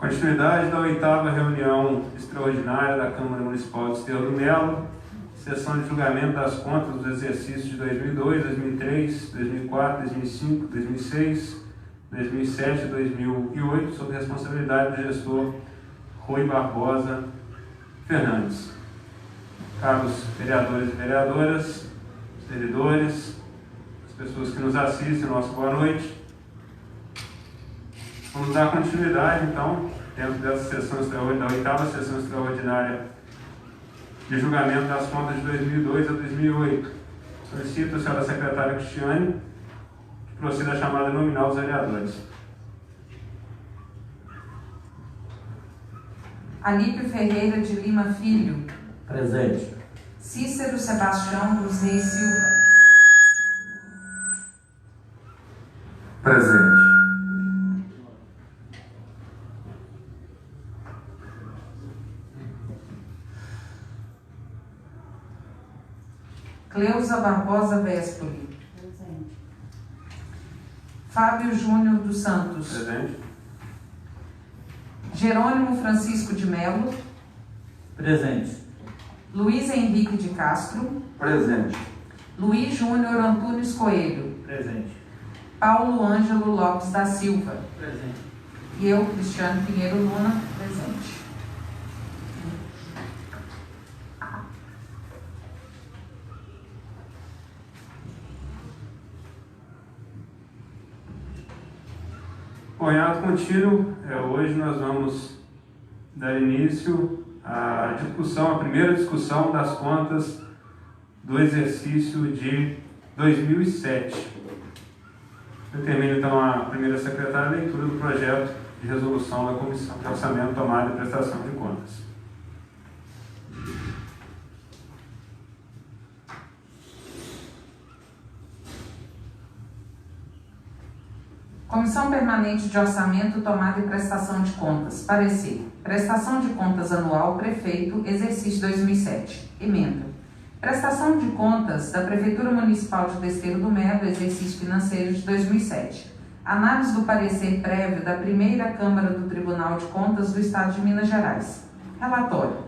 Continuidade da 8ª reunião extraordinária da Câmara Municipal de Desterro do Melo, sessão de julgamento das contas dos exercícios de 2002, 2003, 2004, 2005, 2006, 2007 e 2008, sob responsabilidade do gestor Rui Barbosa Fernandes. Caros vereadores e vereadoras, servidores, as pessoas que nos assistem, nossa boa noite. Vamos dar continuidade, então, dentro dessa sessão extraordinária, da 8ª sessão extraordinária de julgamento das contas de 2002 a 2008. Solicito a senhora secretária Cristiane que proceda a chamada nominal dos vereadores. Alípio Ferreira de Lima Filho. Presente. Cícero Sebastião dos Reis Silva. Presente. Cleusa Barbosa Vespoli. Presente. Fábio Júnior dos Santos. Presente. Jerônimo Francisco de Melo. Presente. Luiz Henrique de Castro. Presente. Luiz Júnior Antunes Coelho. Presente. Paulo Ângelo Lopes da Silva. Presente. E eu, Cristiano Pinheiro Luna, presente. Bom, em ato contínuo, hoje nós vamos dar início à discussão, a primeira discussão das contas do exercício de 2007. Eu termino então a primeira secretária a leitura do projeto de resolução da Comissão de Orçamento, Tomada e Prestação de Contas. Comissão Permanente de Orçamento, Tomada e Prestação de Contas. Parecer. Prestação de Contas Anual, Prefeito, Exercício 2007. Emenda. Prestação de Contas da Prefeitura Municipal de Desterro do Melo, Exercício Financeiro de 2007. Análise do parecer prévio da Primeira Câmara do Tribunal de Contas do Estado de Minas Gerais. Relatório.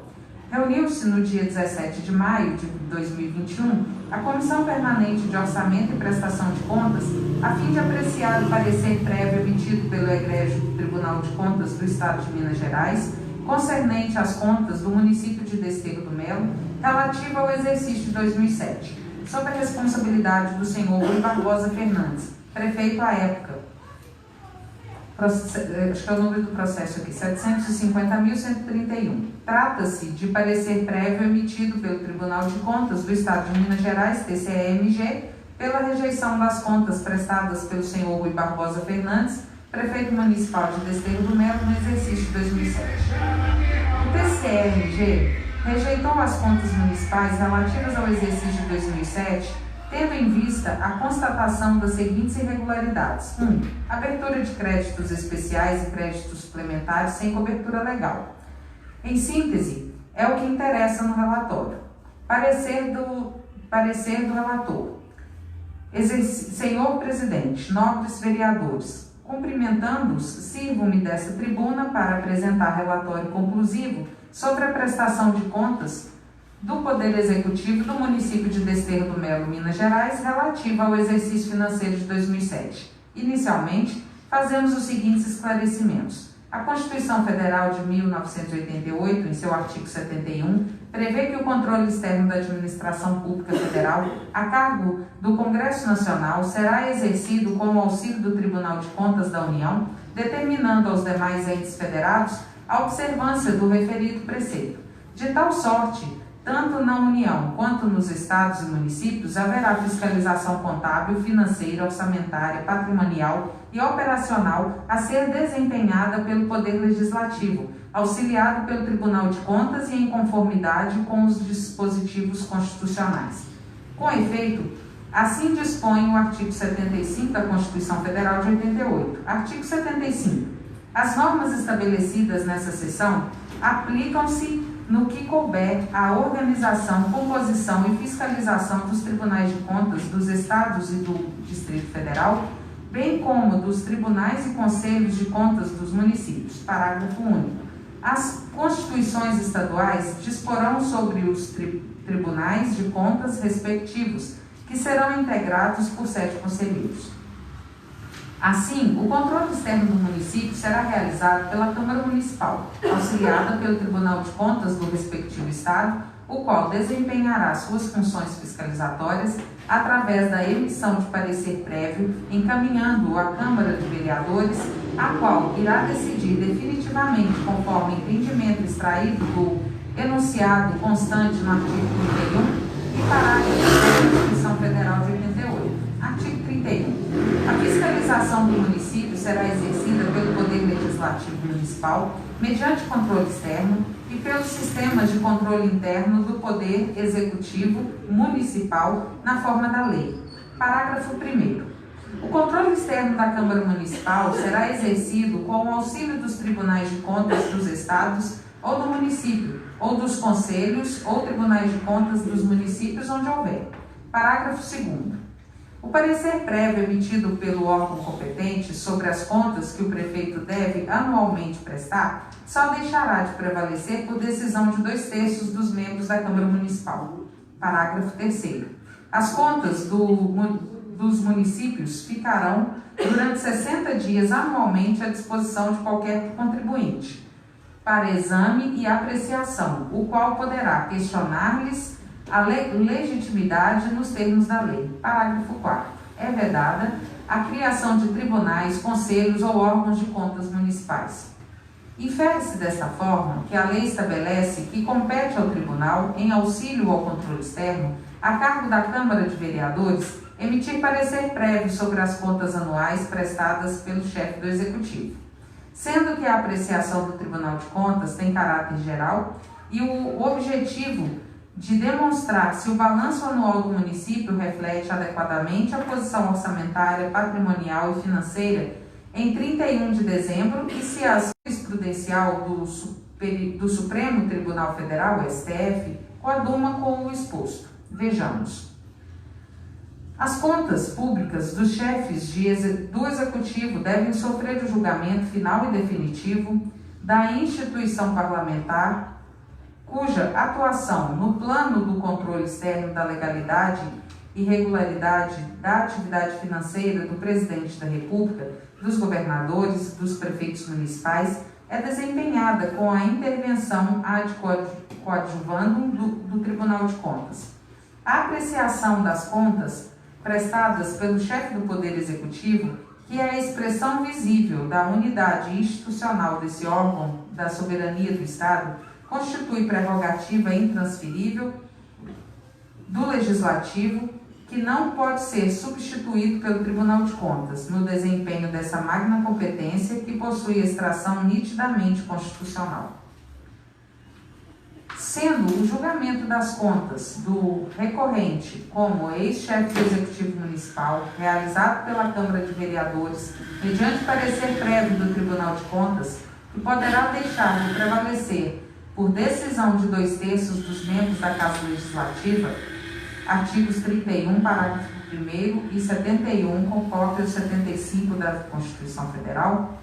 Reuniu-se no dia 17 de maio de 2021 a Comissão Permanente de Orçamento e Prestação de Contas a fim de apreciar o parecer prévio emitido pelo Egrégio do Tribunal de Contas do Estado de Minas Gerais concernente às contas do município de Desterro do Melo relativa ao exercício de 2007, sob a responsabilidade do senhor Rui Barbosa Fernandes, prefeito à época. Acho que é o número do processo aqui, 750.131. Trata-se de parecer prévio emitido pelo Tribunal de Contas do Estado de Minas Gerais, TCE-MG, pela rejeição das contas prestadas pelo senhor Rui Barbosa Fernandes, prefeito municipal de Desterro do Melo, no exercício de 2007. O TCE-MG rejeitou as contas municipais relativas ao exercício de 2007, tendo em vista a constatação das seguintes irregularidades. 1. Abertura de créditos especiais e créditos suplementares sem cobertura legal. Em síntese, é o que interessa no relatório. Parecer do relator. Senhor Presidente, nobres vereadores, cumprimentando-os, sirvo-me dessa tribuna para apresentar relatório conclusivo sobre a prestação de contas do Poder Executivo do município de Desterro do Melo, Minas Gerais, relativa ao exercício financeiro de 2007. Inicialmente, fazemos os seguintes esclarecimentos. A Constituição Federal de 1988, em seu artigo 71, prevê que o controle externo da administração pública federal, a cargo do Congresso Nacional, será exercido com o auxílio do Tribunal de Contas da União, determinando aos demais entes federados a observância do referido preceito. De tal sorte, tanto na União quanto nos estados e municípios, haverá fiscalização contábil, financeira, orçamentária, patrimonial e operacional a ser desempenhada pelo Poder Legislativo, auxiliado pelo Tribunal de Contas e em conformidade com os dispositivos constitucionais. Com efeito, assim dispõe o artigo 75 da Constituição Federal de 88. Artigo 75. As normas estabelecidas nessa seção aplicam-se no que couber a organização, composição e fiscalização dos tribunais de contas dos estados e do Distrito Federal, bem como dos tribunais e conselhos de contas dos municípios. Parágrafo único. As constituições estaduais disporão sobre os tribunais de contas respectivos, que serão integrados por 7 conselheiros. Assim, o controle externo do município será realizado pela Câmara Municipal, auxiliada pelo Tribunal de Contas do respectivo Estado, o qual desempenhará suas funções fiscalizatórias através da emissão de parecer prévio, encaminhando-o à Câmara de Vereadores, a qual irá decidir definitivamente conforme entendimento extraído do enunciado constante no artigo 31 e parágrafo da Constituição Federal de 88. Artigo 31. A fiscalização do município será exercida pelo Poder Legislativo Municipal, mediante controle externo, e pelos sistemas de controle interno do Poder Executivo Municipal, na forma da lei. Parágrafo 1º. O controle externo da Câmara Municipal será exercido com o auxílio dos tribunais de contas dos estados ou do município, ou dos conselhos ou tribunais de contas dos municípios onde houver. Parágrafo 2º. O parecer prévio emitido pelo órgão competente sobre as contas que o prefeito deve anualmente prestar só deixará de prevalecer por decisão de 2/3 dos membros da Câmara Municipal. Parágrafo 3º. As contas dos municípios ficarão durante 60 dias anualmente à disposição de qualquer contribuinte para exame e apreciação, o qual poderá questionar-lhes a legitimidade nos termos da lei. Parágrafo 4º. É vedada a criação de tribunais, conselhos ou órgãos de contas municipais. Infere-se desta forma que a lei estabelece que compete ao tribunal, em auxílio ao controle externo, a cargo da Câmara de Vereadores, emitir parecer prévio sobre as contas anuais prestadas pelo chefe do Executivo, sendo que a apreciação do Tribunal de Contas tem caráter geral e o objetivo de demonstrar se o balanço anual do município reflete adequadamente a posição orçamentária, patrimonial e financeira em 31 de dezembro e se a jurisprudencial do Supremo Tribunal Federal, STF, coaduna com o exposto. Vejamos. As contas públicas dos chefes do Executivo devem sofrer o julgamento final e definitivo da instituição parlamentar cuja atuação no plano do controle externo da legalidade e regularidade da atividade financeira do Presidente da República, dos governadores, dos prefeitos municipais, é desempenhada com a intervenção ad coadjuvandum do Tribunal de Contas. A apreciação das contas prestadas pelo chefe do Poder Executivo, que é a expressão visível da unidade institucional desse órgão da soberania do Estado, constitui prerrogativa intransferível do Legislativo, que não pode ser substituído pelo Tribunal de Contas no desempenho dessa magna competência que possui extração nitidamente constitucional. Sendo o julgamento das contas do recorrente como ex-chefe do Executivo Municipal, realizado pela Câmara de Vereadores, mediante parecer prévio do Tribunal de Contas, que poderá deixar de prevalecer por decisão de 2/3 dos membros da Casa Legislativa, artigos 31, parágrafo 1º e 71, com cópia 75 da Constituição Federal,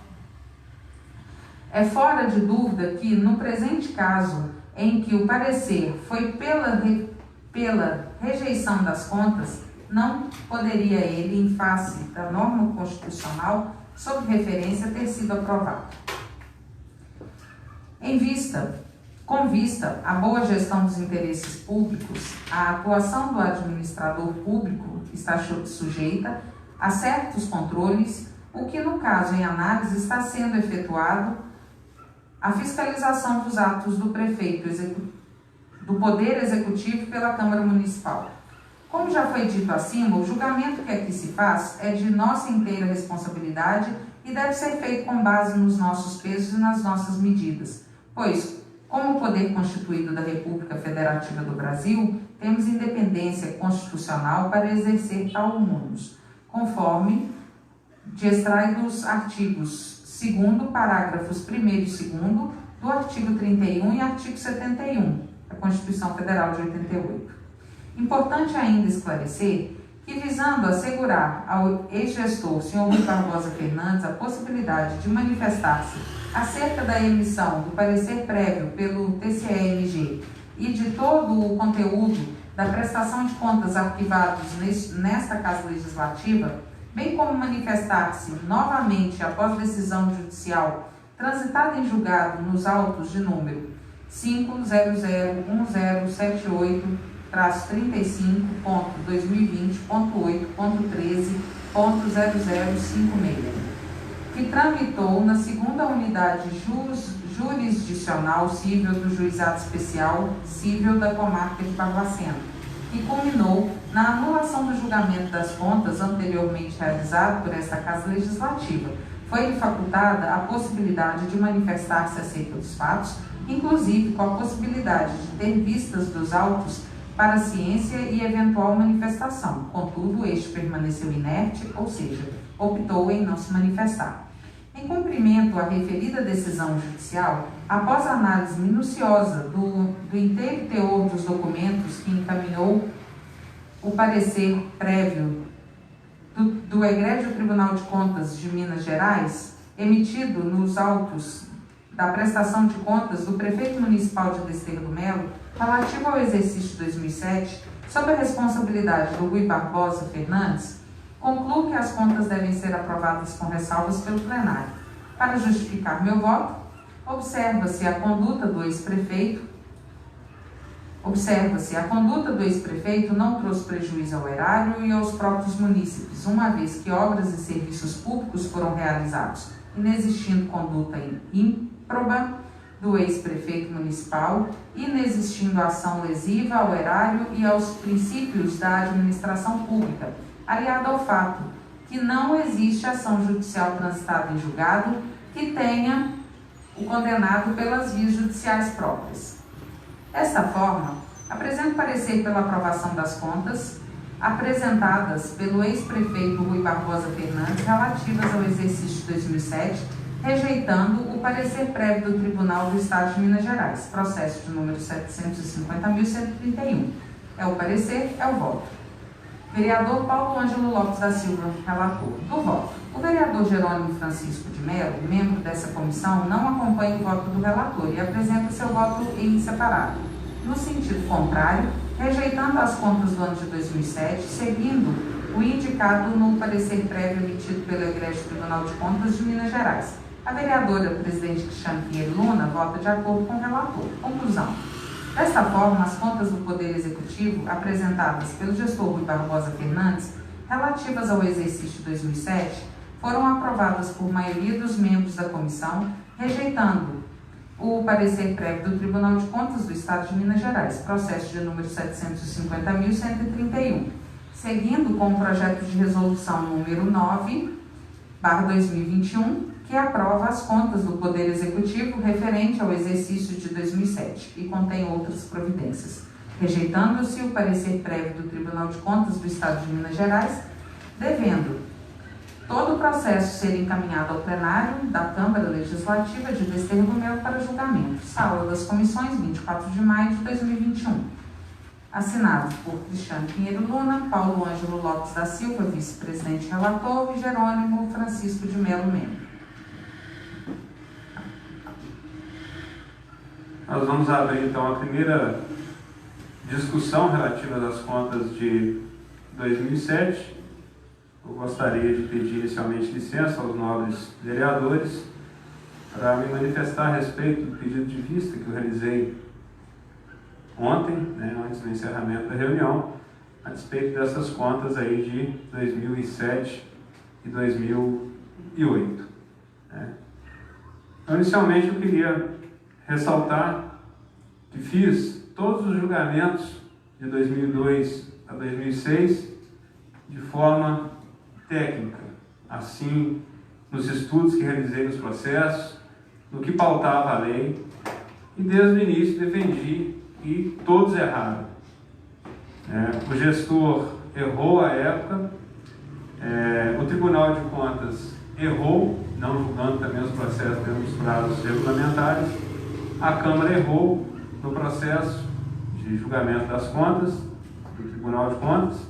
é fora de dúvida que, no presente caso, em que o parecer foi pela rejeição das contas, não poderia ele, em face da norma constitucional, sob referência, ter sido aprovado. Com vista à boa gestão dos interesses públicos, a atuação do administrador público está sujeita a certos controles, o que, no caso em análise, está sendo efetuado a fiscalização dos atos do prefeito do Poder Executivo pela Câmara Municipal. Como já foi dito acima, o julgamento que aqui se faz é de nossa inteira responsabilidade e deve ser feito com base nos nossos pesos e nas nossas medidas, pois, como poder constituído da República Federativa do Brasil, temos independência constitucional para exercer tal munus, conforme de extrai dos artigos 2º, parágrafos 1º e 2º do artigo 31 e artigo 71 da Constituição Federal de 88. Importante ainda esclarecer que, visando assegurar ao ex-gestor, Sr. Rui Barbosa Fernandes, a possibilidade de manifestar-se acerca da emissão do parecer prévio pelo TCE-MG e de todo o conteúdo da prestação de contas arquivados nesta Casa Legislativa, bem como manifestar-se novamente após decisão judicial transitada em julgado nos autos de número 5001035.2020.8.13.0056, que tramitou na segunda unidade jurisdicional cível do Juizado Especial Cível da Comarca de Barbacena, e culminou na anulação do julgamento das contas anteriormente realizado por esta Casa Legislativa. Foi-lhe facultada a possibilidade de manifestar-se acerca dos fatos, inclusive com a possibilidade de ter vistas dos autos para ciência e eventual manifestação. Contudo, este permaneceu inerte, ou seja, optou em não se manifestar. Em cumprimento à referida decisão judicial, após a análise minuciosa do inteiro teor dos documentos que encaminhou o parecer prévio do Egrégio Tribunal de Contas de Minas Gerais, emitido nos autos da prestação de contas do Prefeito Municipal de Desterro do Melo, relativo ao exercício de 2007, sob a responsabilidade do Rui Barbosa Fernandes, concluo que as contas devem ser aprovadas com ressalvas pelo plenário. Para justificar meu voto, observa-se a conduta do ex-prefeito não trouxe prejuízo ao erário e aos próprios munícipes, uma vez que obras e serviços públicos foram realizados, inexistindo conduta ímproba do ex-prefeito municipal, inexistindo ação lesiva ao erário e aos princípios da administração pública, aliado ao fato que não existe ação judicial transitada em julgado que tenha o condenado pelas vias judiciais próprias. Desta forma, apresento parecer pela aprovação das contas apresentadas pelo ex-prefeito Rui Barbosa Fernandes relativas ao exercício de 2007, rejeitando o parecer prévio do Tribunal do Estado de Minas Gerais, processo de número 750.131. É o parecer, é o voto. Vereador Paulo Ângelo Lopes da Silva, relator. Do voto. O vereador Jerônimo Francisco de Mello, membro dessa comissão, não acompanha o voto do relator e apresenta seu voto em separado. No sentido contrário, rejeitando as contas do ano de 2007, seguindo o indicado no parecer prévio emitido pelo Egrégio Tribunal de Contas de Minas Gerais. A vereadora presidente Cristiane Pinheiro Luna vota de acordo com o relator. Conclusão. Desta forma, as contas do Poder Executivo apresentadas pelo gestor Rui Barbosa Fernandes, relativas ao exercício de 2007, foram aprovadas por maioria dos membros da comissão, rejeitando o parecer prévio do Tribunal de Contas do Estado de Minas Gerais, processo de número 750.131, seguindo com o projeto de resolução número 9/2021, que aprova as contas do Poder Executivo referente ao exercício de 2007 e contém outras providências, rejeitando-se o parecer prévio do Tribunal de Contas do Estado de Minas Gerais, devendo todo o processo ser encaminhado ao plenário da Câmara Legislativa de Desterro do Melo para julgamento. Sala das Comissões, 24 de maio de 2021. Assinado por Cristiane Pinheiro Luna, Paulo Ângelo Lopes da Silva, vice-presidente relator, e Jerônimo Francisco de Mello, membro. Nós vamos abrir então a primeira discussão relativa às contas de 2007. Eu gostaria de pedir inicialmente licença aos nobres vereadores para me manifestar a respeito do pedido de vista que eu realizei ontem, antes do encerramento da reunião, a respeito dessas contas aí de 2007 e 2008. Então, inicialmente, eu queria ressaltar que fiz todos os julgamentos de 2002 a 2006 de forma técnica, assim, nos estudos que realizei nos processos, no que pautava a lei, e desde o início defendi que todos erraram. O gestor errou à época, o Tribunal de Contas errou, não julgando também os processos dentro dos prazos regulamentares, a Câmara errou no processo de julgamento das contas do Tribunal de Contas,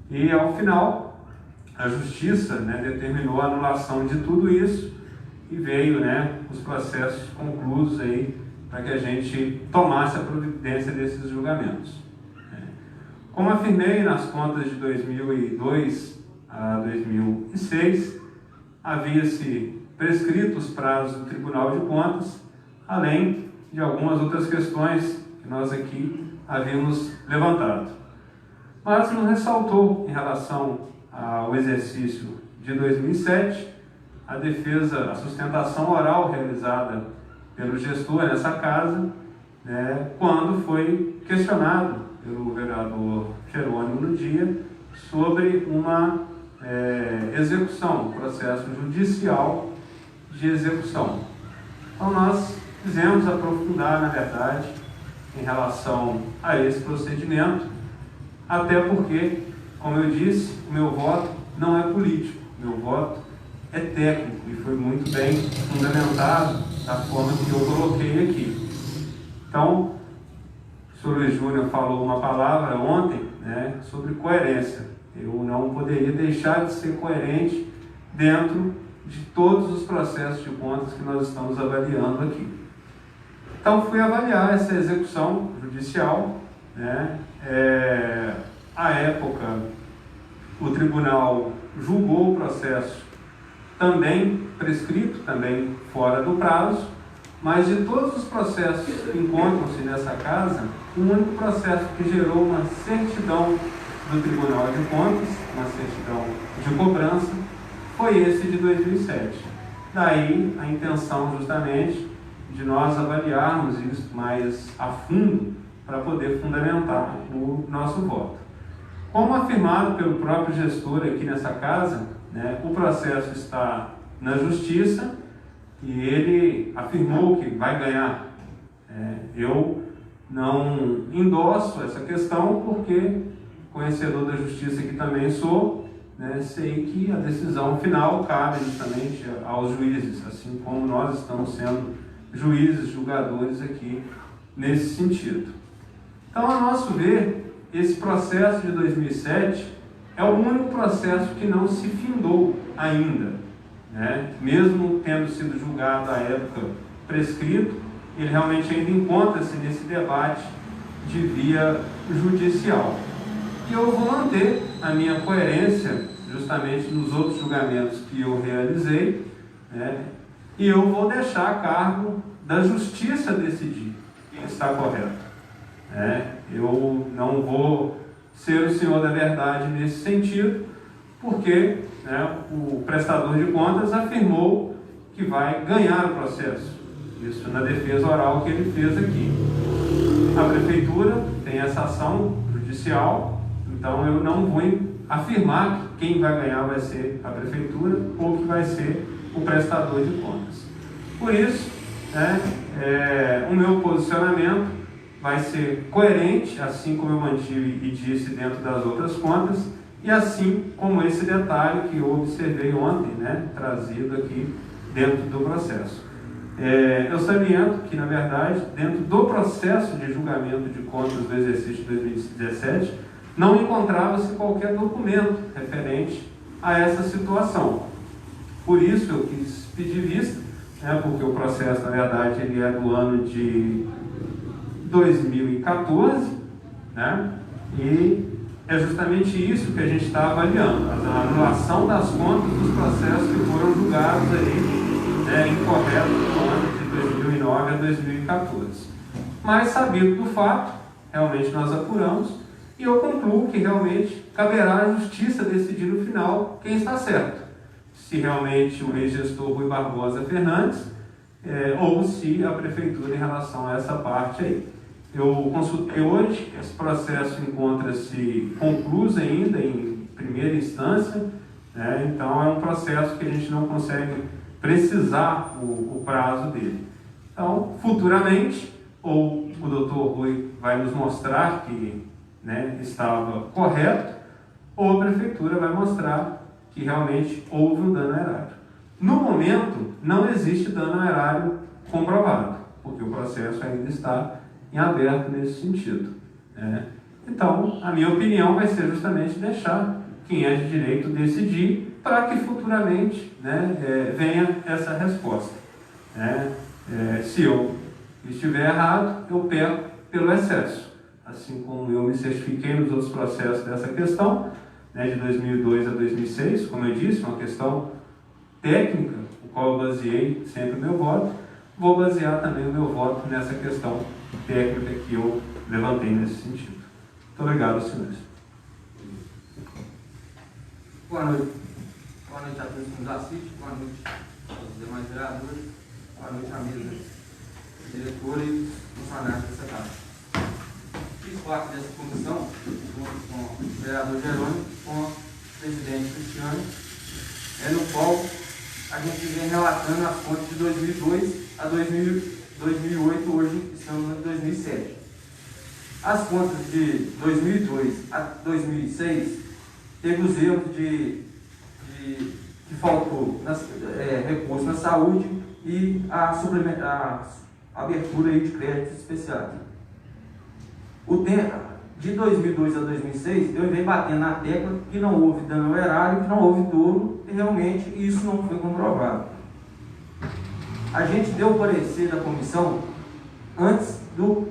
E, ao final, a Justiça, né, determinou a anulação de tudo isso e veio, né, os processos conclusos aí para que a gente tomasse a providência desses julgamentos. Como afirmei, nas contas de 2002 a 2006, havia-se prescrito os prazos do Tribunal de Contas, além de algumas outras questões que nós aqui havíamos levantado. Mas nos ressaltou, em relação ao exercício de 2007, a defesa, a sustentação oral realizada pelo gestor nessa casa, né, quando foi questionado pelo vereador Jerônimo no dia sobre uma execução, um processo judicial de execução. Então nós quisemos aprofundar, na verdade, em relação a esse procedimento, até porque, como eu disse, o meu voto não é político, o meu voto é técnico e foi muito bem fundamentado da forma que eu coloquei aqui. Então, o senhor Luiz Júnior falou uma palavra ontem, né, sobre coerência. Eu não poderia deixar de ser coerente dentro de todos os processos de contas que nós estamos avaliando aqui. Então, fui avaliar essa execução judicial, né? À época, o tribunal julgou o processo também prescrito, também fora do prazo, mas de todos os processos que encontram-se nessa casa, o único processo que gerou uma certidão do Tribunal de Contas, uma certidão de cobrança, foi esse de 2007. Daí a intenção justamente de nós avaliarmos isso mais a fundo para poder fundamentar o nosso voto. Como afirmado pelo próprio gestor aqui nessa casa, né, o processo está na Justiça e ele afirmou que vai ganhar. Eu não endosso essa questão porque, conhecedor da Justiça que também sou, né, sei que a decisão final cabe justamente aos juízes, assim como nós estamos sendo juízes, julgadores aqui nesse sentido. Então, a nosso ver, esse processo de 2007 é o único processo que não se findou ainda, né? Mesmo tendo sido julgado à época prescrito, ele realmente ainda encontra-se nesse debate de via judicial. E eu vou manter a minha coerência justamente nos outros julgamentos que eu realizei, né? E eu vou deixar a cargo da Justiça decidir quem está correto. Eu não vou ser o senhor da verdade nesse sentido, porque, né, o prestador de contas afirmou que vai ganhar o processo. Isso na defesa oral que ele fez aqui. A Prefeitura tem essa ação judicial, então eu não vou afirmar que quem vai ganhar vai ser a Prefeitura ou que vai ser o prestador de contas. Por isso, o meu posicionamento vai ser coerente, assim como eu mantive e disse dentro das outras contas, e assim como esse detalhe que eu observei ontem, né, trazido aqui dentro do processo. Eu saliento que, na verdade, dentro do processo de julgamento de contas do exercício de 2017, não encontrava-se qualquer documento referente a essa situação. Por isso eu quis pedir vista, né, porque o processo, na verdade, ele é do ano de 2014, né? E é justamente isso que a gente está avaliando, a anulação das contas dos processos que foram julgados aí, né, incorretos no ano de 2009 a 2014. Mas, sabido do fato, realmente nós apuramos, e eu concluo que realmente caberá à Justiça decidir no final quem está certo. Se realmente o ex-gestor Rui Barbosa Fernandes, ou se a Prefeitura em relação a essa parte aí. Eu consultei hoje, esse processo encontra-se concluído ainda em primeira instância, né? Então é um processo que a gente não consegue precisar o prazo dele. Então, futuramente, ou o doutor Rui vai nos mostrar que, né, estava correto, ou a Prefeitura vai mostrar que realmente houve um dano erário. No momento, não existe dano erário comprovado, porque o processo ainda está em aberto nesse sentido, né? Então, a minha opinião vai ser justamente deixar quem é de direito decidir para que futuramente, né, venha essa resposta. Né? Se eu estiver errado, eu peco pelo excesso. Assim como eu me certifiquei nos outros processos dessa questão, né, de 2002 a 2006, como eu disse, uma questão técnica, o qual eu baseei sempre o meu voto, vou basear também o meu voto nessa questão técnica que eu levantei nesse sentido. Muito obrigado, senhores. Boa noite. Boa noite a todos que nos assistem, boa noite aos demais vereadores, boa noite à mesa diretora e funcionários dessa casa. Fiz parte dessa comissão junto com o vereador Jerônimo, com o presidente Cristiano, no qual a gente vem relatando as contas de 2002 a 2008, hoje estamos em 2007. As contas de 2002 a 2006 teve os erros que faltou recurso na saúde e a abertura aí de créditos especiais. O tempo de 2002 a 2006 eu venho batendo na tecla que não houve dano ao erário, que não houve dolo, e realmente isso não foi comprovado. A gente deu o parecer da comissão antes do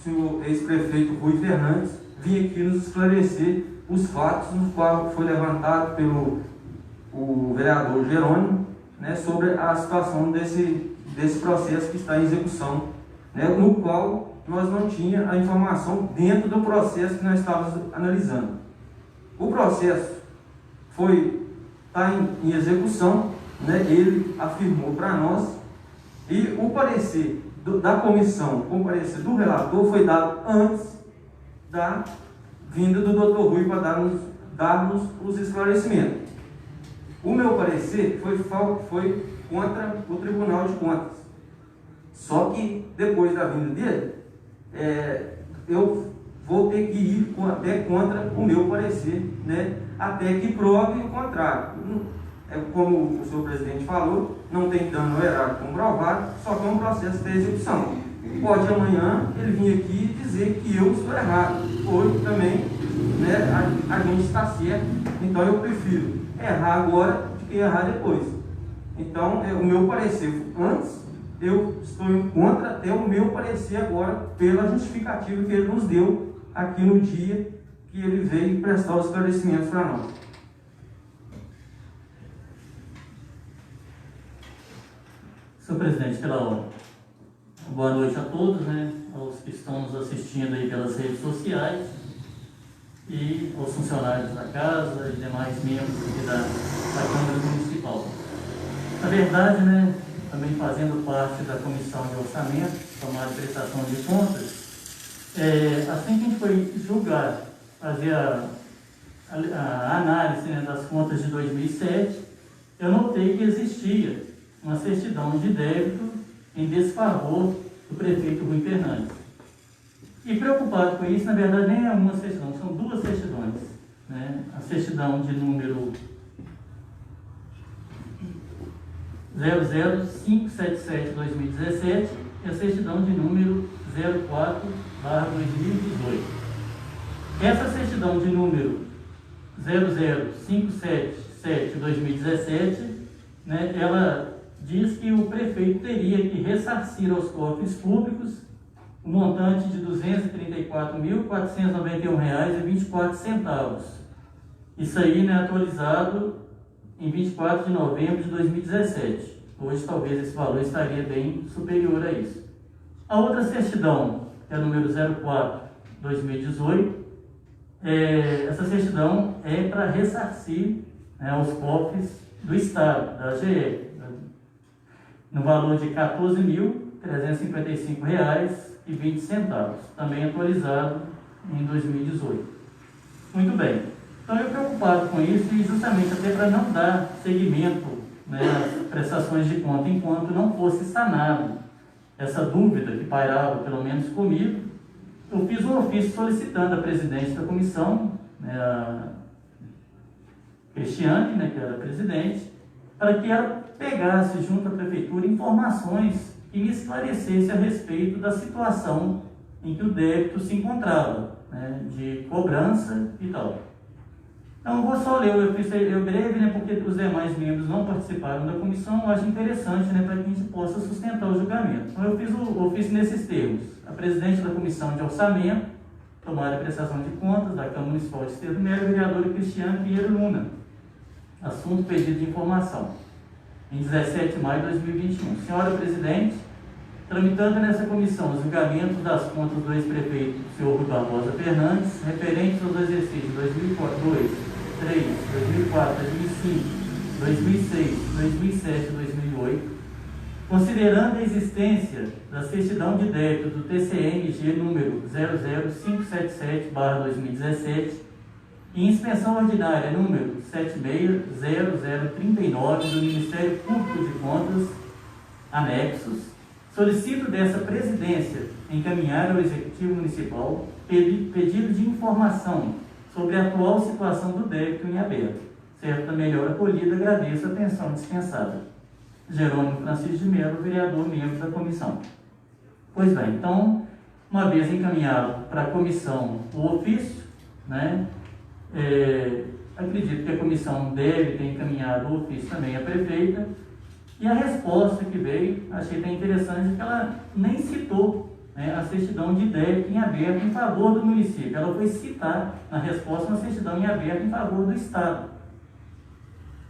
senhor ex-prefeito Rui Fernandes vir aqui nos esclarecer os fatos no qual foi levantado pelo vereador Jerônimo, né, sobre a situação desse processo que está em execução, né, no qual nós não tínhamos a informação dentro do processo que nós estávamos analisando. O processo está em execução, né, ele afirmou para nós, e o parecer da comissão, com o parecer do relator, foi dado antes da vinda do Dr. Rui para dar-nos os esclarecimentos. O meu parecer foi contra o Tribunal de Contas. Só que depois da vinda dele, eu vou ter que ir até contra o meu parecer, né, até que prove o contrário. Como o senhor presidente falou, não tem dano ao erário comprovado, só que é um processo de execução. Pode amanhã ele vir aqui e dizer que eu estou errado. Hoje também, né, a gente está certo, então eu prefiro errar agora do que errar depois. Então, o meu parecer antes, eu estou em contra até o meu parecer agora, pela justificativa que ele nos deu aqui no dia que ele veio prestar os esclarecimentos para nós. Senhor presidente, pela ordem. Boa noite a todos, né, aos que estão nos assistindo aí pelas redes sociais e aos funcionários da casa e demais membros aqui da Câmara Municipal. Na verdade, né, também fazendo parte da Comissão de Orçamento, tomada de prestação de contas, assim que a gente foi julgar, fazer a análise, né, das contas de 2007, eu notei que existia uma certidão de débito em desfavor do prefeito Rui Fernandes. E preocupado com isso, na verdade, nem é uma certidão, são duas certidões, né? A certidão de número 00577-2017 e a certidão de número 04/2018. Essa certidão de número 00577-2017, né, ela diz que o prefeito teria que ressarcir aos cofres públicos o montante de R$ 234.491,24. Isso aí, né, atualizado em 24 de novembro de 2017. Hoje talvez esse valor estaria bem superior a isso. A outra certidão, que é a número 04/2018, essa certidão é para ressarcir, né, aos cofres do Estado, da AGE, no valor de R$ 14.355,20, também atualizado em 2018. Muito bem. Então, eu preocupado com isso e justamente até para não dar seguimento, né, às prestações de conta enquanto não fosse sanado essa dúvida que pairava, pelo menos comigo, eu fiz um ofício solicitando a presidente da comissão, né, a Cristiane, né, que era a presidente, para que ela pegasse junto à prefeitura informações que me esclarecesse a respeito da situação em que o débito se encontrava, né, de cobrança e tal. Então, eu vou só ler o ofício breve, né, porque os demais membros não participaram da comissão. Eu acho interessante, né, para que a gente possa sustentar o julgamento. Então, eu fiz o ofício nesses termos. A presidente da Comissão de Orçamento, tomada a prestação de contas da Câmara Municipal de Esterro do Melo, vereadora Cristiane Pinheiro Luna. Assunto pedido de informação. Em 17 de maio de 2021. Senhora Presidente, tramitando nessa comissão os julgamentos das contas do ex-prefeito, senhor Rui Barbosa Fernandes, referentes aos exercícios 2002, 2003, 2004, 2005, 2006, 2007 e 2008, considerando a existência da certidão de débito do TCMG número 00577/2017 e inspeção ordinária número 760039 do Ministério Público de Contas, anexos, solicito dessa presidência encaminhar ao Executivo Municipal pedido de informação sobre a atual situação do débito em aberto. Certa melhor acolhida, agradeço a atenção dispensada. Jerônimo Francisco de Mello, vereador, membro da comissão. Pois bem, então, uma vez encaminhado para a comissão o ofício, né, acredito que a comissão deve ter encaminhado o ofício também à prefeita, e a resposta que veio, achei até interessante, que ela nem citou, né, a certidão de débito em aberto em favor do município. Ela foi citar na resposta uma certidão em aberto em favor do Estado.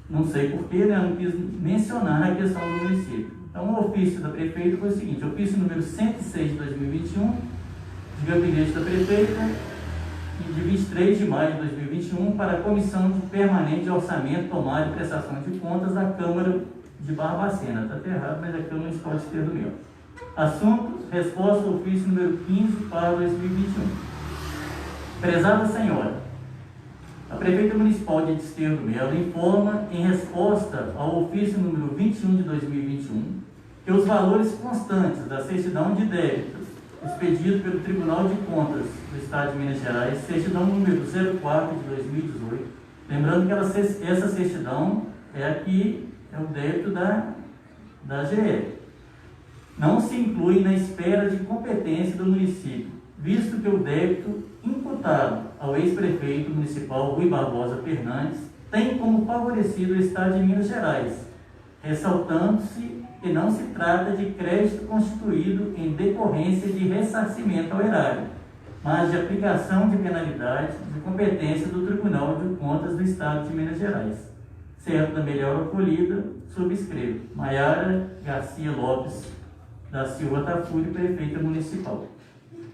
Não sei porquê, né, não quis mencionar a questão do município. Então, o ofício da prefeita foi o seguinte: ofício número 106 de 2021, de gabinete da prefeita, de 23 de maio de 2021, para a Comissão Permanente de Orçamento, Tomada e Prestação de Contas da Câmara de Barbacena. Está até errado, mas aqui eu não estou de Esterro do Melo. Assunto: resposta ao ofício número 15 para 2021. Prezada senhora, a Prefeita Municipal de Esterro do Melo informa, em resposta ao ofício número 21 de 2021, que os valores constantes da certidão de débito expedido pelo Tribunal de Contas do Estado de Minas Gerais, certidão número 04 de 2018, lembrando que essa certidão é aqui, é o débito da GE, não se inclui na esfera de competência do município, visto que o débito imputado ao ex-prefeito municipal Rui Barbosa Fernandes tem como favorecido o Estado de Minas Gerais, ressaltando-se que não se trata de crédito constituído em decorrência de ressarcimento ao erário, mas de aplicação de penalidade de competência do Tribunal de Contas do Estado de Minas Gerais. Certo da melhor acolhida, subscrevo. Maiara Garcia Lopes da Silva Tafuri, prefeita municipal.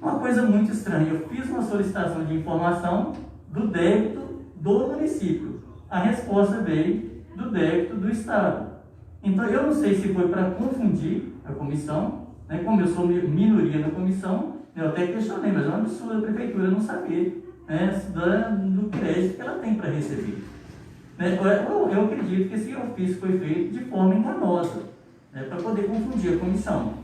Uma coisa muito estranha, eu fiz uma solicitação de informação do débito do município. A resposta veio do débito do Estado. Então, eu não sei se foi para confundir a comissão, né? Como eu sou minoria na comissão, eu até questionei, mas é um absurdo a prefeitura não saber, né, do crédito que ela tem para receber. Né? Eu acredito que esse ofício foi feito de forma enganosa, né, para poder confundir a comissão.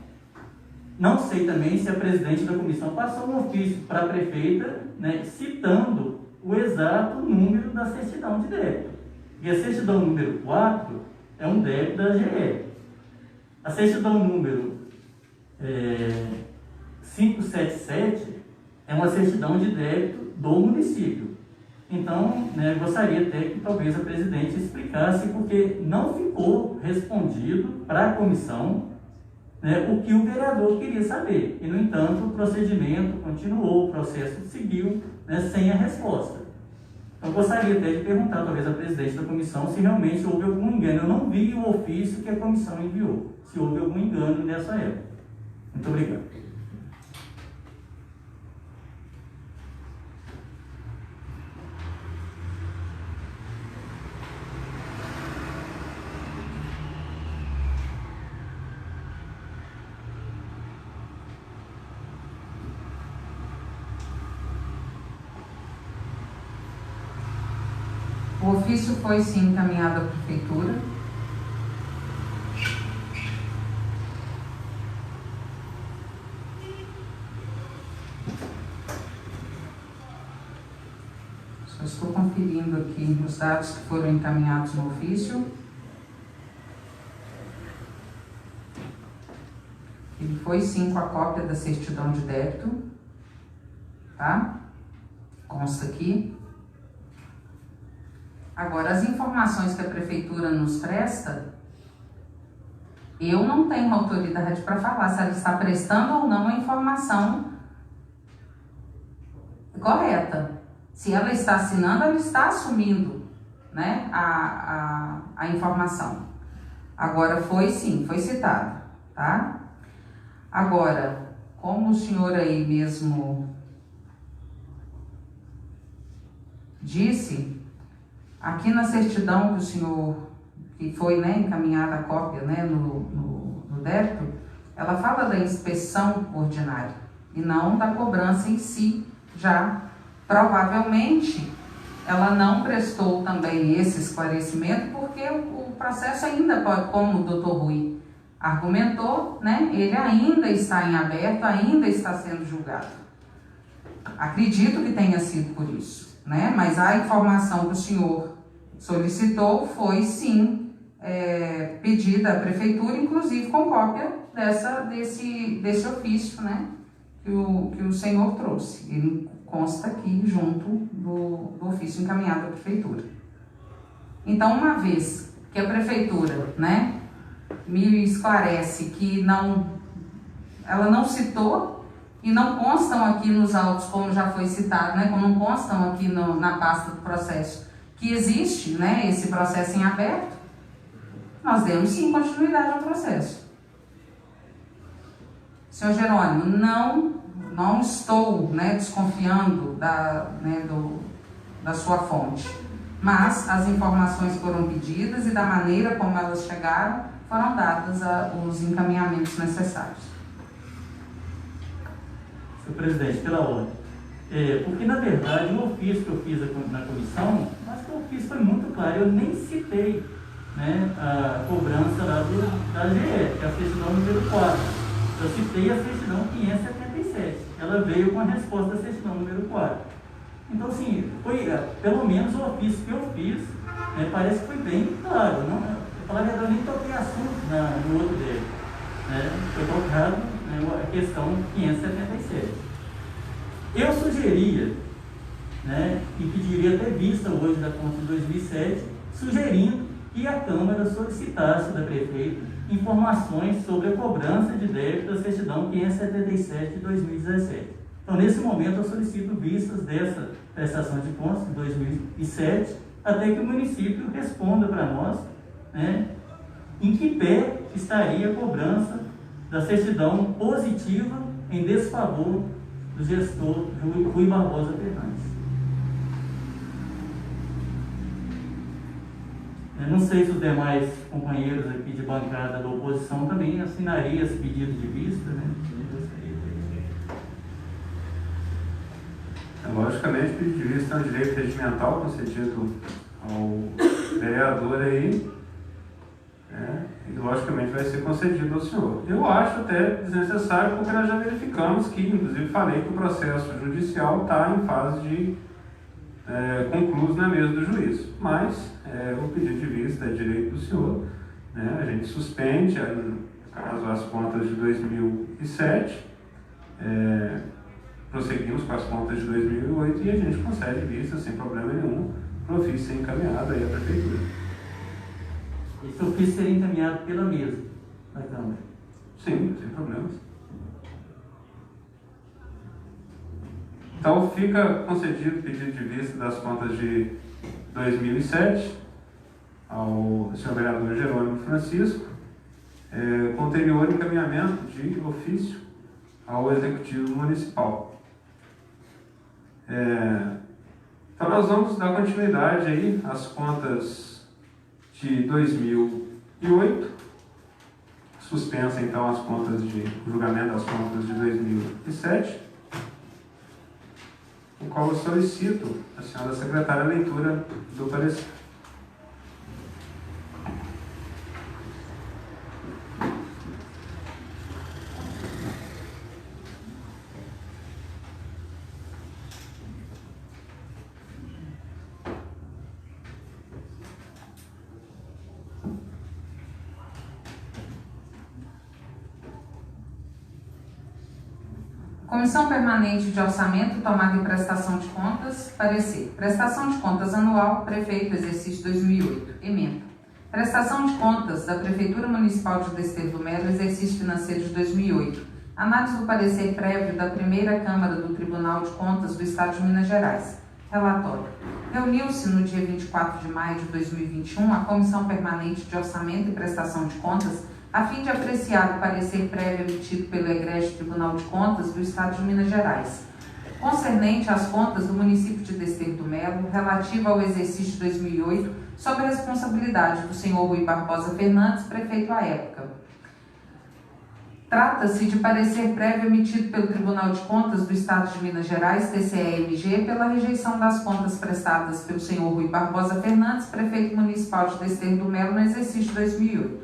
Não sei também se a presidente da comissão passou um ofício para a prefeita, né, citando o exato número da certidão de débito. E a certidão número 4 é um débito da GE. A certidão número 577 é uma certidão de débito do município. Então, né, gostaria até que talvez a presidente explicasse, porque não ficou respondido para a comissão, né, o que o vereador queria saber. E, no entanto, o procedimento continuou, o processo seguiu, né, sem a resposta. Então, gostaria até de perguntar, talvez, à presidente da comissão se realmente houve algum engano. Eu não vi o ofício que a comissão enviou, se houve algum engano nessa época. Muito obrigado. O ofício foi sim encaminhado à prefeitura. Só estou conferindo aqui os dados que foram encaminhados no ofício. Ele foi sim com a cópia da certidão de débito, tá? Consta aqui. Agora, as informações que a prefeitura nos presta, eu não tenho autoridade para falar se ela está prestando ou não a informação correta. Se ela está assinando, ela está assumindo, né, a informação. Agora, foi sim, foi citado, tá? Agora, como o senhor aí mesmo disse, aqui na certidão que o senhor, que foi, né, encaminhada a cópia, né, no débito, ela fala da inspeção ordinária e não da cobrança em si. Já provavelmente ela não prestou também esse esclarecimento porque o processo ainda pode, como o doutor Rui argumentou, né, ele ainda está em aberto, ainda está sendo julgado. Acredito que tenha sido por isso, né, mas a informação que o senhor solicitou foi sim pedida à prefeitura, inclusive com cópia desse ofício, né, que o senhor trouxe. Ele consta aqui junto do ofício encaminhado à prefeitura. Então, uma vez que a prefeitura, né, me esclarece que ela não citou e não constam aqui nos autos, como já foi citado, né, como não constam aqui na pasta do processo, que existe, né, esse processo em aberto, nós demos sim continuidade ao processo. Senhor Jerônimo, não estou, né, desconfiando da sua fonte, mas as informações foram pedidas e da maneira como elas chegaram, foram dados os encaminhamentos necessários. Senhor presidente, pela ordem. Porque, na verdade, o ofício que eu fiz na comissão, acho que o ofício foi muito claro, eu nem citei, né, a cobrança lá da GE, que é a certidão número 4. Eu citei a certidão 577. Ela veio com a resposta da certidão número 4. Então, assim, foi, pelo menos o ofício que eu fiz, né, parece que foi bem claro. Falar a verdade, eu nem toquei assunto no outro dele. Né? Foi tocado, né, a questão 577. Eu sugeria, né, e pediria até vista hoje da conta de 2007, sugerindo que a Câmara solicitasse da prefeita informações sobre a cobrança de débito da certidão 577 de 2017. Então, nesse momento, eu solicito vistas dessa prestação de contas de 2007, até que o município responda para nós, né, em que pé estaria a cobrança da certidão positiva em desfavor do gestor Rui Barbosa Fernandes. Eu não sei se os demais companheiros aqui de bancada da oposição também assinariam esse pedido de vista, né? Logicamente, o pedido de vista é um direito regimental concedido ao vereador aí, né? E logicamente vai ser concedido ao senhor. Eu acho até desnecessário, porque nós já verificamos que, inclusive falei que o processo judicial está em fase de concluso na mesa do juízo. Mas o pedido de vista é direito do senhor, né? A gente suspende, caso as contas de 2007, prosseguimos com as contas de 2008 e a gente concede vista sem problema nenhum para o ofício ser encaminhado aí à prefeitura. Esse ofício seria encaminhado pela mesa da Câmara? Sim, sem problemas. Então fica concedido o pedido de vista das contas de 2007 ao senhor vereador Jerônimo Francisco, com anterior encaminhamento de ofício ao Executivo Municipal. Então nós vamos dar continuidade aí às contas de 2008, suspensa então as contas de julgamento das contas de 2007, o qual eu solicito a senhora secretária a leitura do parecer. Comissão Permanente de Orçamento, Tomada e Prestação de Contas, parecer. Prestação de contas anual, Prefeito, exercício 2008. Emenda. Prestação de contas da Prefeitura Municipal de Desterro do Melo, exercício financeiro de 2008. Análise do parecer prévio da primeira Câmara do Tribunal de Contas do Estado de Minas Gerais. Relatório. Reuniu-se no dia 24 de maio de 2021 a Comissão Permanente de Orçamento e Prestação de Contas a fim de apreciar o parecer prévio emitido pelo Egrégio Tribunal de Contas do Estado de Minas Gerais, concernente às contas do município de Desterro do Melo, relativa ao exercício de 2008, sob a responsabilidade do senhor Rui Barbosa Fernandes, prefeito à época. Trata-se de parecer prévio emitido pelo Tribunal de Contas do Estado de Minas Gerais, TCE-MG, pela rejeição das contas prestadas pelo senhor Rui Barbosa Fernandes, prefeito municipal de Desterro do Melo, no exercício de 2008.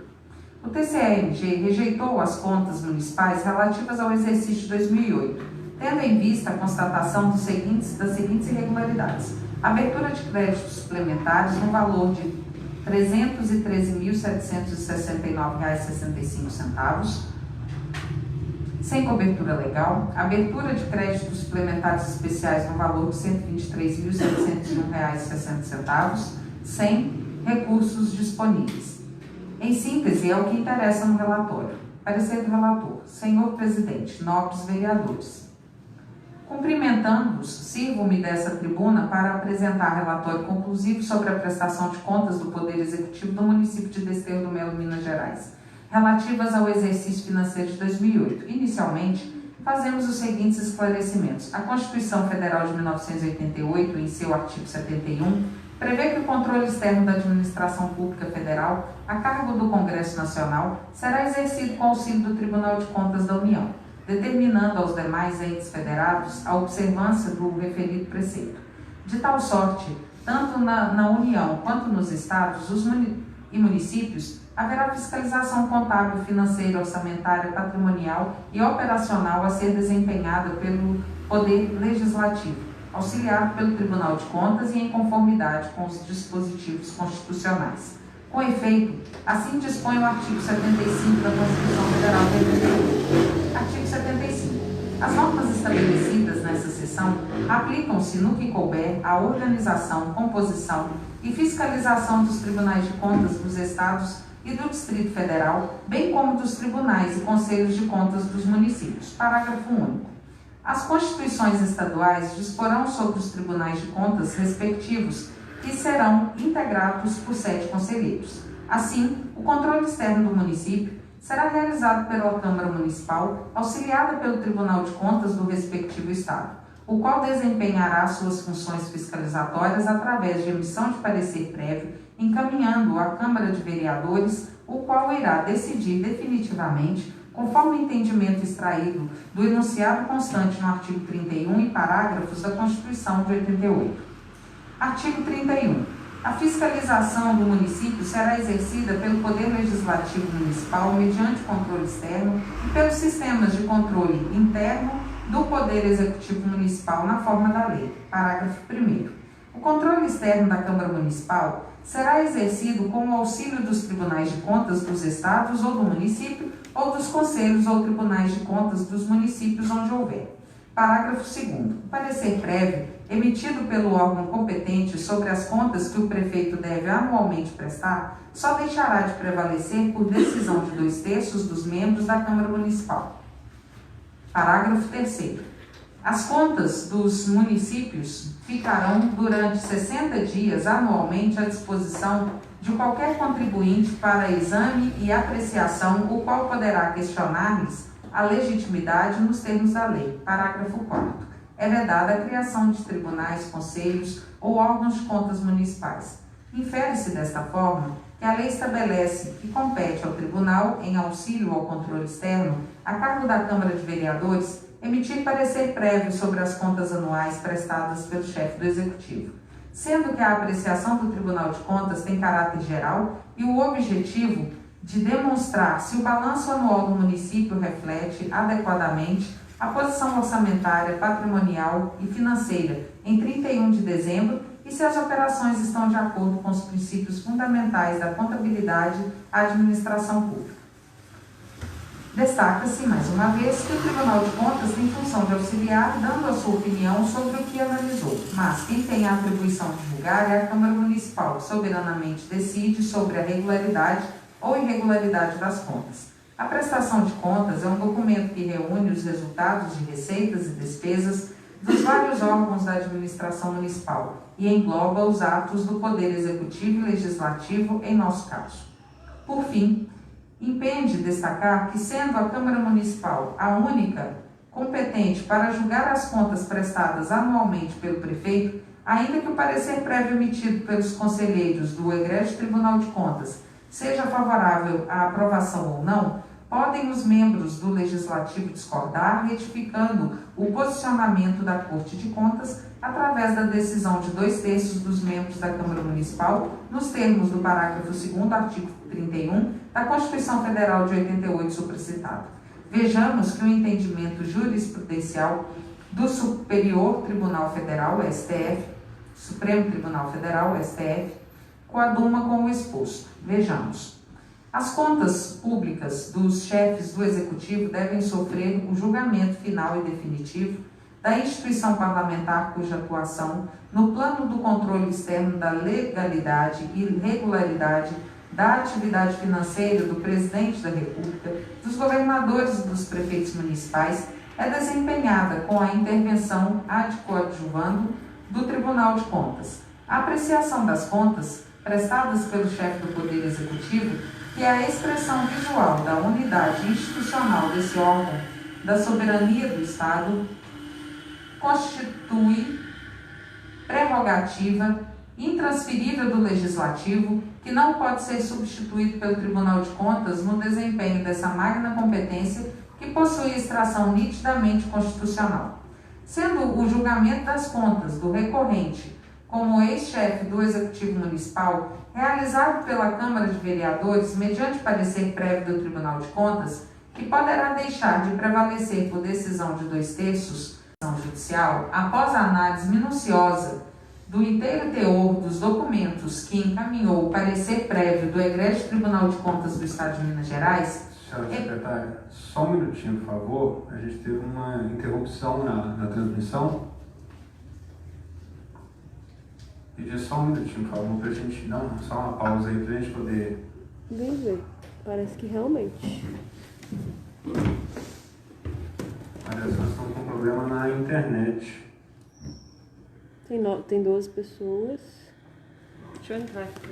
O TCE-MG rejeitou as contas municipais relativas ao exercício de 2008, tendo em vista a constatação das seguintes irregularidades. Abertura de créditos suplementares no valor de R$ 313.769,65, sem cobertura legal. Abertura de créditos suplementares especiais no valor de R$ 123.701,60, sem recursos disponíveis. Em síntese, é o que interessa no relatório. Parecer do relator. Senhor Presidente, nobres vereadores. Cumprimentando-os, sirvo-me dessa tribuna para apresentar relatório conclusivo sobre a prestação de contas do Poder Executivo do município de Desterro do Melo, Minas Gerais, relativas ao exercício financeiro de 2008. Inicialmente, fazemos os seguintes esclarecimentos. A Constituição Federal de 1988, em seu artigo 71, prevê que o controle externo da administração pública federal, a cargo do Congresso Nacional, será exercido com auxílio do Tribunal de Contas da União, determinando aos demais entes federados a observância do referido preceito. De tal sorte, tanto na União quanto nos estados e municípios, haverá fiscalização contábil, financeira, orçamentária, patrimonial e operacional a ser desempenhada pelo Poder Legislativo, auxiliado pelo Tribunal de Contas e em conformidade com os dispositivos constitucionais. Com efeito, assim dispõe o artigo 75 da Constituição Federal de 88. Artigo 75. As normas estabelecidas nessa seção aplicam-se no que couber à organização, composição e fiscalização dos tribunais de contas dos estados e do Distrito Federal, bem como dos tribunais e conselhos de contas dos municípios. Parágrafo único. As constituições estaduais disporão sobre os tribunais de contas respectivos, que serão integrados por 7 conselheiros. Assim, o controle externo do município será realizado pela Câmara Municipal, auxiliada pelo Tribunal de Contas do respectivo estado, o qual desempenhará suas funções fiscalizatórias através de emissão de parecer prévio, encaminhando à Câmara de Vereadores, o qual irá decidir definitivamente, conforme o entendimento extraído do enunciado constante no artigo 31 e parágrafos da Constituição de 88. Artigo 31. A fiscalização do município será exercida pelo Poder Legislativo Municipal mediante controle externo e pelos sistemas de controle interno do Poder Executivo Municipal na forma da lei. Parágrafo 1º. O controle externo da Câmara Municipal será exercido com o auxílio dos tribunais de contas dos estados ou do município ou dos conselhos ou tribunais de contas dos municípios onde houver. Parágrafo 2º. O parecer prévio emitido pelo órgão competente sobre as contas que o prefeito deve anualmente prestar só deixará de prevalecer por decisão de 2/3 dos membros da Câmara Municipal. Parágrafo 3º. As contas dos municípios ficarão durante 60 dias anualmente à disposição de qualquer contribuinte para exame e apreciação, o qual poderá questionar-lhes a legitimidade nos termos da lei. Parágrafo 4º. É vedada a criação de tribunais, conselhos ou órgãos de contas municipais. Infere-se desta forma que a lei estabelece que compete ao tribunal, em auxílio ao controle externo, a cargo da Câmara de Vereadores, emitir parecer prévio sobre as contas anuais prestadas pelo chefe do Executivo, sendo que a apreciação do Tribunal de Contas tem caráter geral e o objetivo de demonstrar se o balanço anual do município reflete adequadamente a posição orçamentária, patrimonial e financeira em 31 de dezembro e se as operações estão de acordo com os princípios fundamentais da contabilidade à administração pública. Destaca-se, mais uma vez, que o Tribunal de Contas tem função de auxiliar, dando a sua opinião sobre o que analisou, mas quem tem a atribuição de julgar é a Câmara Municipal, que soberanamente decide sobre a regularidade ou irregularidade das contas. A prestação de contas é um documento que reúne os resultados de receitas e despesas dos vários órgãos da administração municipal e engloba os atos do Poder Executivo e Legislativo, em nosso caso. Por fim, impende destacar que, sendo a Câmara Municipal a única competente para julgar as contas prestadas anualmente pelo prefeito, ainda que o parecer prévio emitido pelos conselheiros do egrégio Tribunal de Contas seja favorável à aprovação ou não, podem os membros do Legislativo discordar, retificando o posicionamento da Corte de Contas através da decisão de 2/3 dos membros da Câmara Municipal, nos termos do parágrafo 2º, artigo 31 da Constituição Federal de 88 supracitado. Vejamos que o entendimento jurisprudencial do Superior Tribunal Federal, STF, Supremo Tribunal Federal, STF, coaduna com o exposto. Vejamos. As contas públicas dos chefes do Executivo devem sofrer o julgamento final e definitivo da instituição parlamentar cuja atuação no plano do controle externo da legalidade e regularidade da atividade financeira do Presidente da República, dos governadores e dos prefeitos municipais é desempenhada com a intervenção ad coadjuvando do Tribunal de Contas. A apreciação das contas prestadas pelo chefe do Poder Executivo, que é a expressão visual da unidade institucional desse órgão da soberania do Estado, constitui prerrogativa intransferível do Legislativo, que não pode ser substituído pelo Tribunal de Contas no desempenho dessa magna competência que possui extração nitidamente constitucional. Sendo o julgamento das contas do recorrente como ex-chefe do Executivo Municipal realizado pela Câmara de Vereadores mediante parecer prévio do Tribunal de Contas, que poderá deixar de prevalecer por decisão de 2/3 judicial, após a análise minuciosa do inteiro teor dos documentos que encaminhou o parecer prévio do egrégio Tribunal de Contas do Estado de Minas Gerais. Senhora secretária, só um minutinho, por favor. A gente teve uma interrupção na transmissão. Pedir só um minutinho, por favor, para a gente... Não, só uma pausa aí para a gente poder... Vem ver. Parece que realmente. Olha, nós estamos com um problema na internet. Tem 12 pessoas. Deixa eu entrar aqui.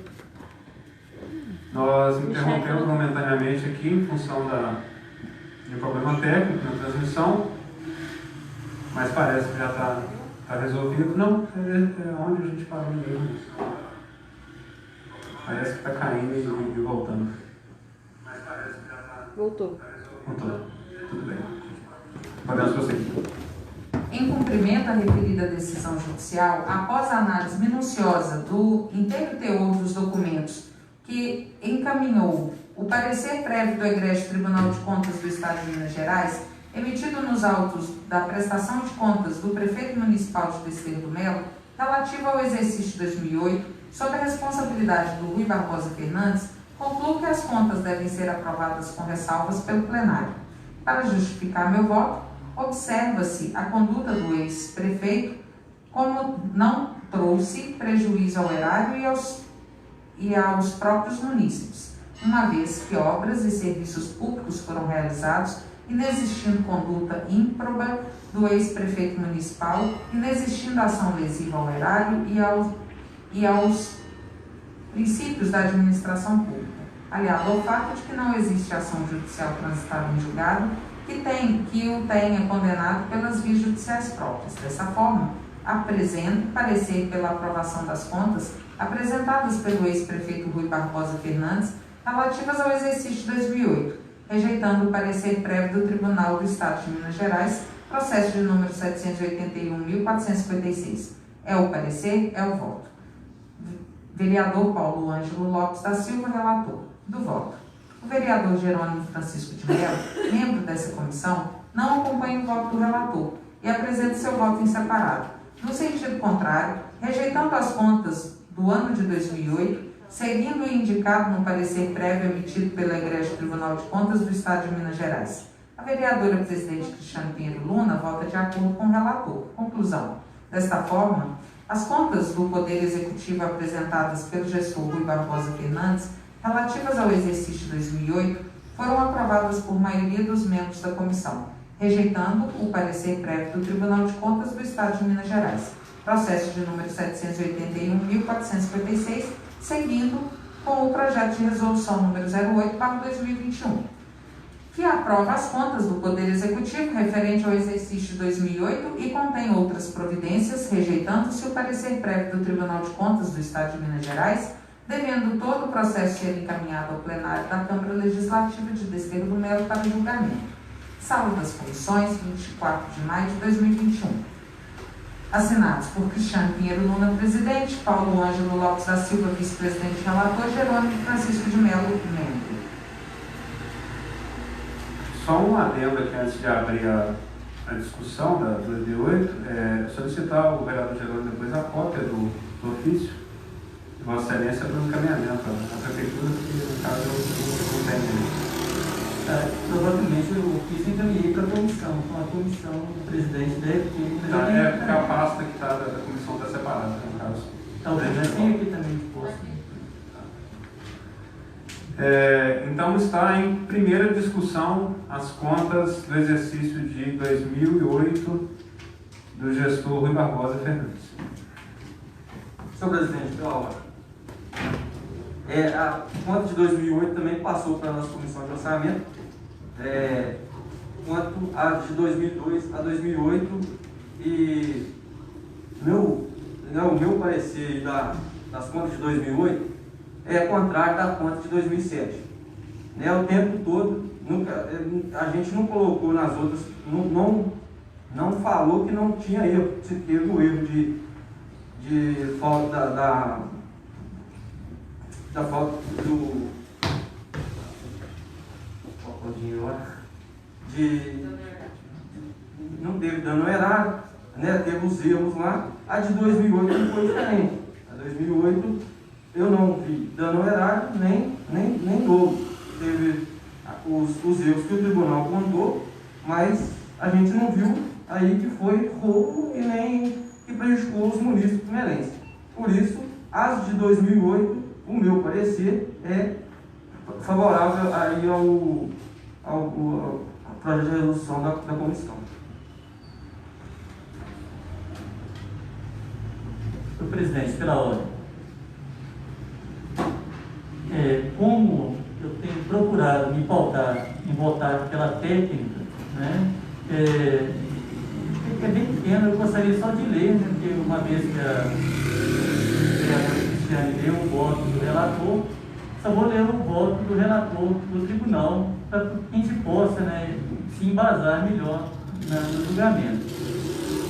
Nós interrompemos momentaneamente aqui em função de um problema técnico na transmissão, mas parece que já está resolvido. Não, é onde a gente parou mesmo. Parece que está caindo e voltando. Voltou. Voltou. Tudo bem. Podemos prosseguir. Em cumprimento à referida decisão judicial, após a análise minuciosa do inteiro teor dos documentos que encaminhou o parecer prévio do egrégio Tribunal de Contas do Estado de Minas Gerais, emitido nos autos da prestação de contas do prefeito municipal de Desterro do Melo, relativa ao exercício de 2008, sob a responsabilidade do Rui Barbosa Fernandes, concluo que as contas devem ser aprovadas com ressalvas pelo plenário. Para justificar meu voto, observa-se a conduta do ex-prefeito como não trouxe prejuízo ao erário e aos próprios munícipes, uma vez que obras e serviços públicos foram realizados, inexistindo conduta ímproba do ex-prefeito municipal, inexistindo ação lesiva ao erário e aos princípios da administração pública, aliado ao fato de que não existe ação judicial transitada em julgado que o tenha condenado pelas vias judiciais próprias. Dessa forma, apresento parecer pela aprovação das contas apresentadas pelo ex-prefeito Rui Barbosa Fernandes relativas ao exercício de 2008, rejeitando o parecer prévio do Tribunal do Estado de Minas Gerais, processo de número 781.456. É o parecer, é o voto. Vereador Paulo Ângelo Lopes da Silva, relator do voto. O vereador Jerônimo Francisco de Mello, membro dessa comissão, não acompanha o voto do relator e apresenta seu voto em separado. No sentido contrário, rejeitando as contas do ano de 2008, seguindo o indicado no parecer prévio emitido pelo Egrégio Tribunal de Contas do Estado de Minas Gerais. A vereadora presidente Cristiane Pinheiro Luna vota de acordo com o relator. Conclusão. Desta forma, as contas do Poder Executivo apresentadas pelo gestor Rui Barbosa Fernandes, relativas ao exercício de 2008, foram aprovadas por maioria dos membros da comissão, rejeitando o parecer prévio do Tribunal de Contas do Estado de Minas Gerais. Processo de número 781.456, seguindo com o projeto de resolução número 08/2021, que aprova as contas do Poder Executivo referente ao exercício de 2008 e contém outras providências, rejeitando-se o parecer prévio do Tribunal de Contas do Estado de Minas Gerais, devendo todo o processo ser encaminhado ao plenário da Câmara Legislativa de Desterro do Melo para julgamento. Sala das Comissões, 24 de maio de 2021. Assinados por Cristiane Pinheiro Luna, presidente, Paulo Ângelo Lopes da Silva, vice-presidente e relator, Jerônimo Francisco de Melo, membro. Só um adendo aqui antes de abrir a discussão da 2008, solicitar o vereador Jerônimo depois a cópia do ofício de Vossa Excelência para o encaminhamento à Prefeitura, que no caso eu não tenho. Provavelmente eu fiz encaminhei para a comissão, então a comissão, o presidente deve ter. Porque a pasta que está da comissão está separada, no caso. Talvez já tenha aqui também posto. Então está em primeira discussão as contas do exercício de 2008 do gestor Rui Barbosa Fernandes. Senhor presidente, pela ordem. A conta de 2008 também passou para a nossa comissão de orçamento, quanto a de 2002 a 2008, e o meu parecer das contas de 2008 é contrário da conta de 2007. O tempo todo, a gente não colocou nas outras, não falou que não tinha erro, se teve o erro de falta da falta do não teve dano errado, teve os erros lá. A de 2008 não foi diferente. A 2008 eu não vi dano errado nem novo. Teve os erros que o tribunal contou, mas a gente não viu aí que foi roubo e nem que prejudicou os munícipes primerenses. Por isso, as de 2008, o meu parecer é favorável aí ao projeto de resolução da comissão. Senhor presidente, pela ordem. Como eu tenho procurado me pautar em votar pela técnica, é bem pequeno, eu gostaria só de ler, porque uma vez que a vereadora Cristiane deu o voto do relator, só vou ler o voto do relator do tribunal para que a gente possa se embasar melhor no julgamento.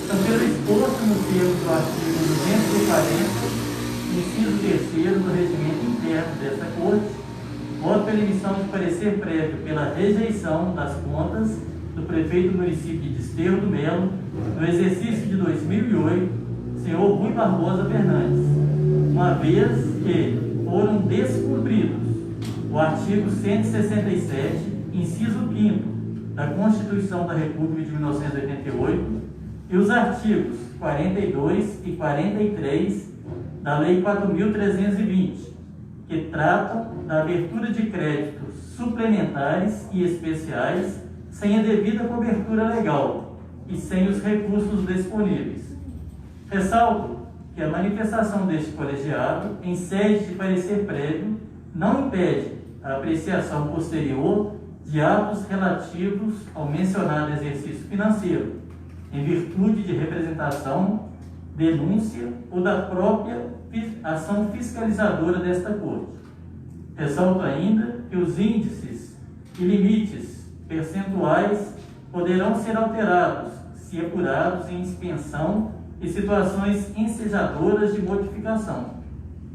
Então, pelo exposto no termo do artigo 240, inciso 3º do regimento interno desta Corte, voto pela emissão de parecer prévio pela rejeição das contas do prefeito do município de Desterro do Melo no exercício de 2008, senhor Rui Barbosa Fernandes, uma vez que foram descumpridos o artigo 167, inciso 5º da Constituição da República de 1988 e os artigos 42 e 43 da Lei 4.320, que tratam da abertura de créditos suplementares e especiais sem a devida cobertura legal e sem os recursos disponíveis. Ressalto que a manifestação deste colegiado, em sede de parecer prévio, não impede a apreciação posterior de atos relativos ao mencionado exercício financeiro, em virtude de representação, denúncia ou da própria ação fiscalizadora desta Corte. Ressalto ainda que os índices e limites percentuais poderão ser alterados se apurados em expensão e situações ensejadoras de modificação,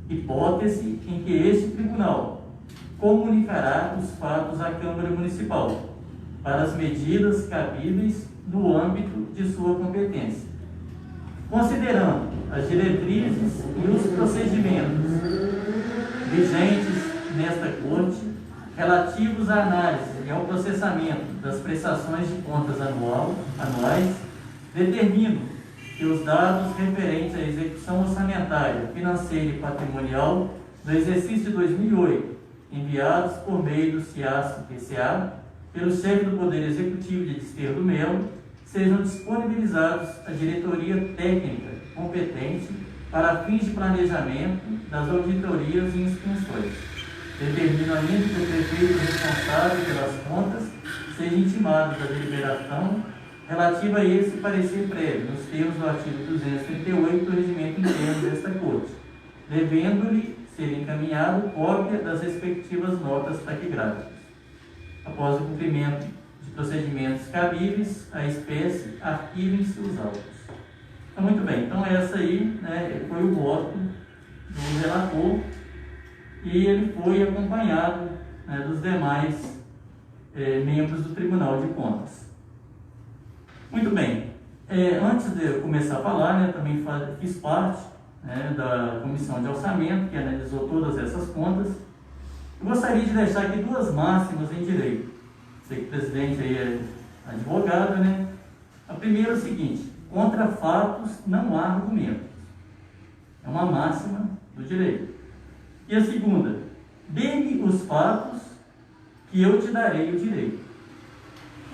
hipótese em que este tribunal comunicará os fatos à Câmara Municipal para as medidas cabíveis no âmbito de sua competência. considerando as diretrizes e os procedimentos vigentes nesta Corte relativos à análise e ao processamento das prestações de contas anuais, determino que os dados referentes à execução orçamentária, financeira e patrimonial do exercício de 2008, enviados por meio do CIAS-PCA pelo chefe do Poder Executivo de Desterro do Melo, sejam disponibilizados à diretoria técnica competente para fins de planejamento das auditorias e inspeções. Determino ainda que o prefeito responsável pelas contas seja intimado da deliberação relativa a esse parecer prévio, nos termos do artigo 238 do Regimento Interno desta Corte, devendo-lhe ser encaminhado cópia das respectivas notas taquigráficas. Após o cumprimento de procedimentos cabíveis, a espécie, arquivem-se os autos. Então, muito bem. Então, essa aí, né, foi o voto do relator e ele foi acompanhado, né, dos demais membros do Tribunal de Contas. Muito bem. Antes de eu começar a falar, né, também fiz parte, né, da Comissão de Orçamento, que analisou todas essas contas. Eu gostaria de deixar aqui duas máximas em direito. Sei que o presidente aí é advogado, né? A primeira é o seguinte: contra fatos não há argumentos. É uma máxima do direito. E a segunda: dê-me os fatos que eu te darei o direito.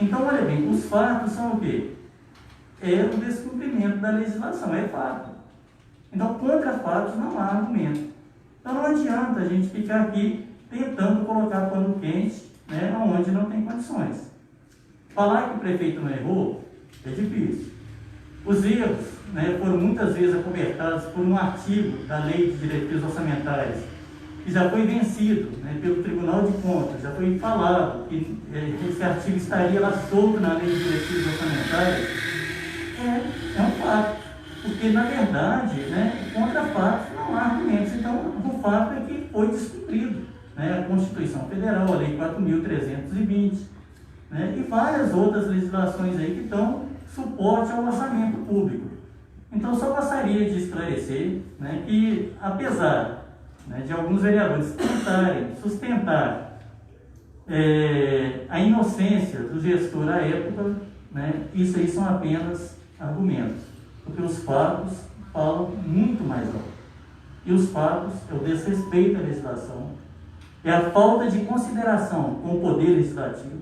Então, olha bem, os fatos são o quê? É o descumprimento da legislação, é fato. Então, contra fatos não há argumento. Então, não adianta a gente ficar aqui tentando colocar pano quente, né, onde não tem condições. Falar que o prefeito não errou é difícil. Os erros, né, foram muitas vezes acobertados por um artigo da Lei de Diretrizes Orçamentárias, que já foi vencido, né, pelo Tribunal de Contas, já foi falado que esse artigo estaria lá solto na Lei de Diretrizes Orçamentárias. É um fato. Porque, na verdade, né, contra fatos não há argumentos. Então, o fato é que foi descumprido, né, a Constituição Federal, a Lei 4.320, né, e várias outras legislações aí que dão suporte ao orçamento público. Então, só gostaria de esclarecer, né, que, apesar, né, de alguns vereadores tentarem sustentar a inocência do gestor à época, né, isso aí são apenas argumentos, porque os fatos falam muito mais alto. E os fatos é o desrespeito à legislação, é a falta de consideração com o poder legislativo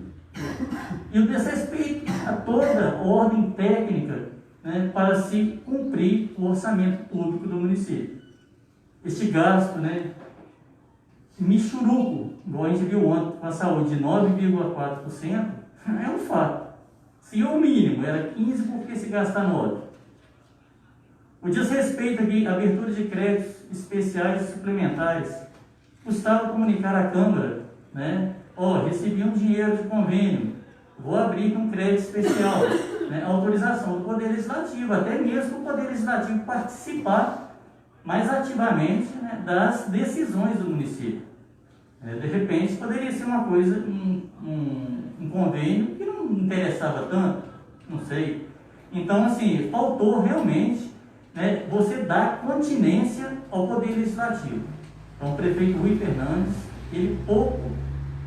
e o desrespeito a toda ordem técnica, né, para se cumprir o orçamento público do município. Este gasto, né, michuruco, igual a gente viu ontem com a saúde, de 9,4%, é um fato. Se o mínimo era 15%, por que se gasta 9%? O desrespeito aqui, abertura de créditos especiais e suplementares. Custava comunicar à Câmara, né? Recebi um dinheiro de convênio, vou abrir um crédito especial, né? Autorização do Poder Legislativo, até mesmo o Poder Legislativo participar mais ativamente, né, das decisões do município. De repente, poderia ser uma coisa, um convênio que não interessava tanto, não sei. Então, assim, faltou realmente, né, você dar continência ao Poder Legislativo. Então, o prefeito Rui Fernandes, ele pouco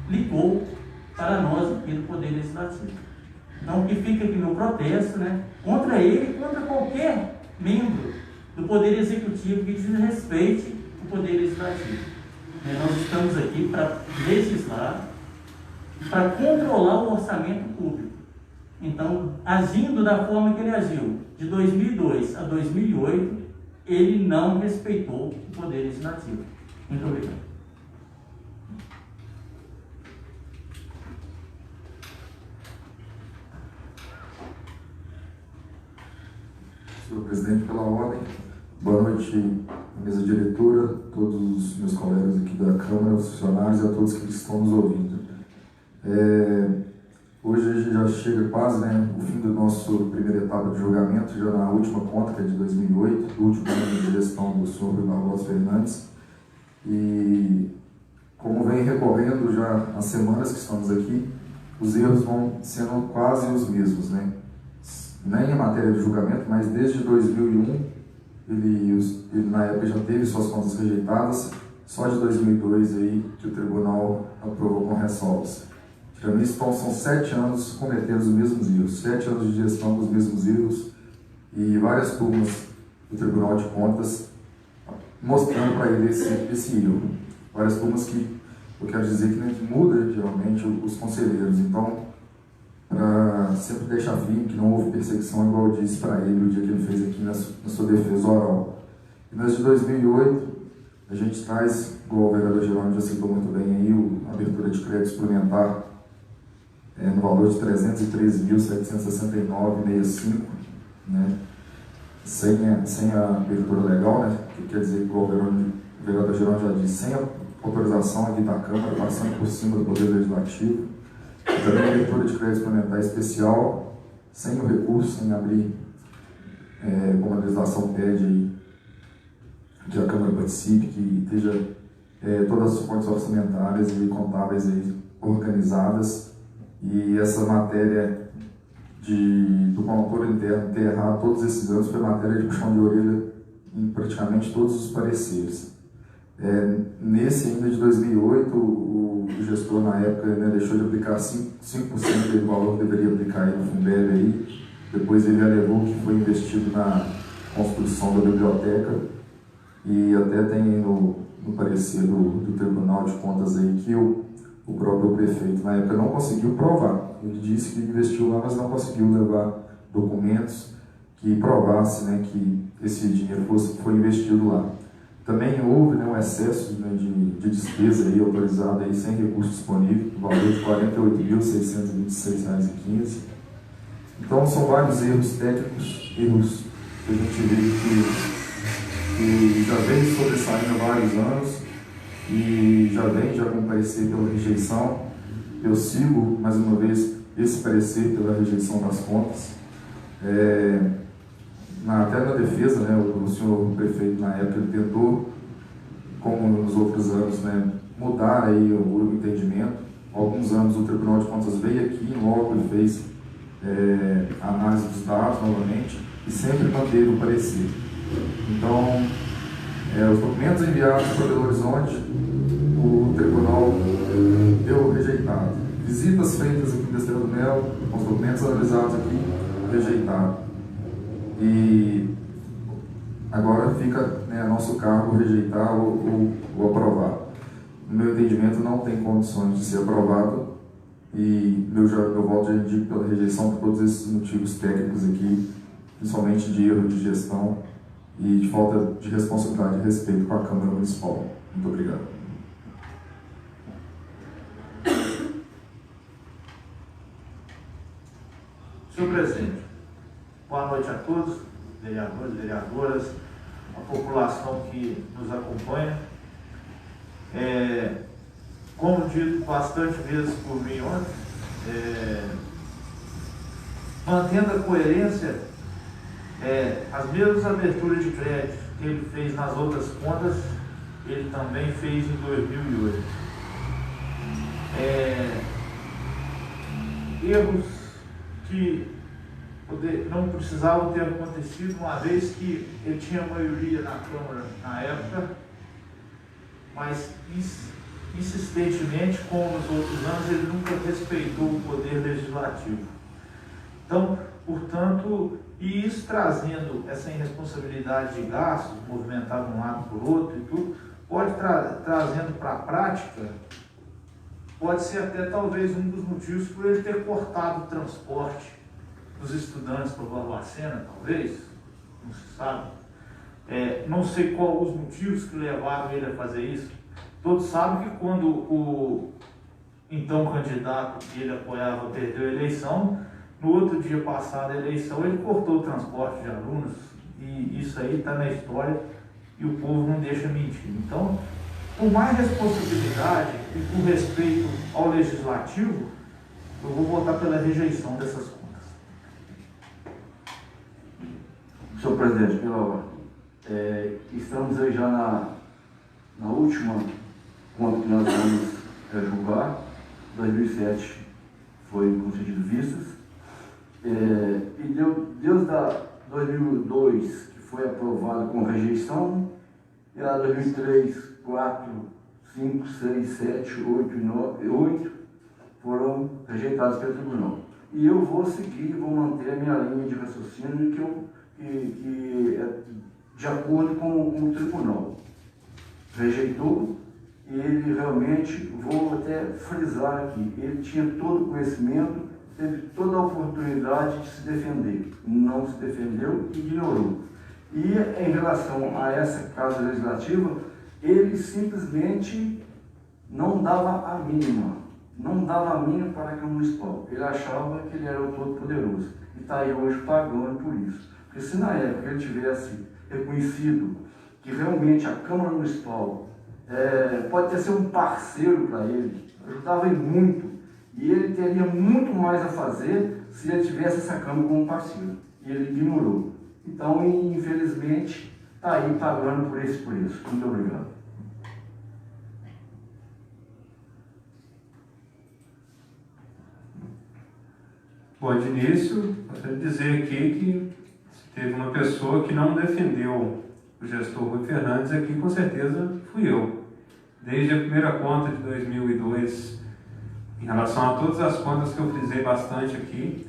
ligou para nós aqui do Poder Legislativo. Então, o que fica aqui no protesto, né, contra ele e contra qualquer membro do Poder Executivo que desrespeite o Poder Legislativo. Nós estamos aqui para legislar, para controlar o orçamento público. Então, agindo da forma que ele agiu, de 2002 a 2008, ele não respeitou o Poder Legislativo. Muito obrigado. Senhor presidente, pela ordem. Boa noite, mesa diretora, todos os meus colegas aqui da Câmara, os funcionários e a todos que estão nos ouvindo. Hoje a gente já chega quase, né, o fim da nossa primeira etapa de julgamento, já na última conta, que é de 2008, o último ano de gestão do senhor Rui Barbosa Fernandes. E como vem recorrendo já as semanas que estamos aqui, os erros vão sendo quase os mesmos, né? nem em matéria de julgamento, mas desde 2001 ele na época já teve suas contas rejeitadas, só de 2002 aí que o tribunal aprovou com ressalvas. Tirando isso, então são 7 anos cometendo os mesmos erros, 7 anos de gestão com os mesmos erros e várias turmas do Tribunal de Contas mostrando para ele esse erro. Várias turmas que eu quero dizer que a gente muda geralmente os conselheiros. Então, para sempre deixar firme que não houve perseguição, igual eu disse para ele o dia que ele fez aqui na sua defesa oral. E nós de 2008, a gente traz, igual o vereador Jerônimo já citou muito bem aí, a abertura de crédito suplementar no valor de R$ 313.769,65, né? Sem a abertura legal, né? Que quer dizer que o vereador Jerônimo já disse, sem a autorização aqui da Câmara, passando por cima do Poder Legislativo. Também a abertura de crédito suplementar especial, sem o recurso, sem abrir, como a legislação pede aí, que a Câmara participe, que esteja todas as fontes orçamentárias e contábeis aí organizadas. E essa matéria do controle interno ter errado todos esses anos foi matéria de puxão de orelha em praticamente todos os pareceres. Nesse ainda de 2008, o gestor na época, né, deixou de aplicar 5% do valor que deveria aplicar aí no Fundeb aí. Depois ele alegou que foi investido na construção da biblioteca e até tem no parecer do Tribunal de Contas aí que o próprio prefeito na época não conseguiu provar. Ele disse que investiu lá, mas não conseguiu levar documentos que provassem, né, que esse dinheiro foi investido lá. Também houve, né, um excesso, né, de despesa aí, autorizada aí, sem recurso disponível, no valor de R$ 48.626,15. Então são vários erros técnicos, erros que a gente vê que já vem sobressaindo há vários anos e já com parecer pela rejeição. Eu sigo, mais uma vez, esse parecer pela rejeição das contas. Até na defesa, né, o senhor prefeito na época ele tentou, como nos outros anos, né, mudar aí o entendimento. Há alguns anos o Tribunal de Contas veio aqui, logo ele fez a análise dos dados novamente e sempre manteve o parecer. Então, os documentos enviados para Belo Horizonte, o tribunal deu rejeitado. Visitas feitas aqui em Estrela do Mel, os documentos analisados aqui, rejeitado. E agora fica, né, a nosso cargo rejeitar ou aprovar. No meu entendimento, não tem condições de ser aprovado e meu voto já indica pela rejeição por todos esses motivos técnicos aqui, principalmente de erro de gestão e de falta de responsabilidade e respeito com a Câmara Municipal. Muito obrigado. Senhor presidente, boa noite a todos, vereadores, vereadoras, a população que nos acompanha. Como dito bastante vezes por mim ontem, mantendo a coerência, as mesmas aberturas de crédito que ele fez nas outras contas, ele também fez em 2008. Erros que não precisavam ter acontecido, uma vez que ele tinha maioria na Câmara na época, mas insistentemente, como nos outros anos, ele nunca respeitou o poder legislativo. Então, portanto, e isso trazendo essa irresponsabilidade de gastos, movimentar de um lado por outro e tudo, pode trazendo para a prática, pode ser até talvez um dos motivos por ele ter cortado o transporte dos estudantes para Barbacena, talvez, não se sabe. Não sei qual os motivos que levaram ele a fazer isso. Todos sabem que quando o então candidato que ele apoiava perdeu a eleição, no outro dia passado a eleição, ele cortou o transporte de alunos, e isso aí está na história e o povo não deixa mentir. Então, com mais responsabilidade e com respeito ao legislativo, eu vou votar pela rejeição dessas contas. Senhor presidente, pela ordem, estamos aí já na última conta que nós vamos julgar. 2007 foi concedido vistas, e aprovada com rejeição, e a 2003, 4, 5, 6, 7, 8 e 9, 8 foram rejeitadas pelo tribunal. E eu vou seguir, vou manter a minha linha de raciocínio que é de acordo com o tribunal. Rejeitou, e ele realmente, vou até frisar aqui, ele tinha todo o conhecimento, teve toda a oportunidade de se defender. Não se defendeu, ignorou. E em relação a essa Casa Legislativa, ele simplesmente não dava a mínima. Não dava a mínima para a Câmara Municipal. Ele achava que ele era o todo-poderoso. E está aí hoje pagando por isso. Porque se na época ele tivesse reconhecido que realmente a Câmara Municipal pode até ser um parceiro para ele, ajudava ele muito, e ele teria muito mais a fazer se ele tivesse essa Câmara como parceiro. E ele ignorou. Então, infelizmente, está aí pagando por esse preço. Muito obrigado. Bom, de início, gostaria de dizer aqui que se teve uma pessoa que não defendeu o gestor Rui Fernandes aqui, com certeza fui eu. Desde a primeira conta de 2002, em relação a todas as contas que eu frisei bastante aqui,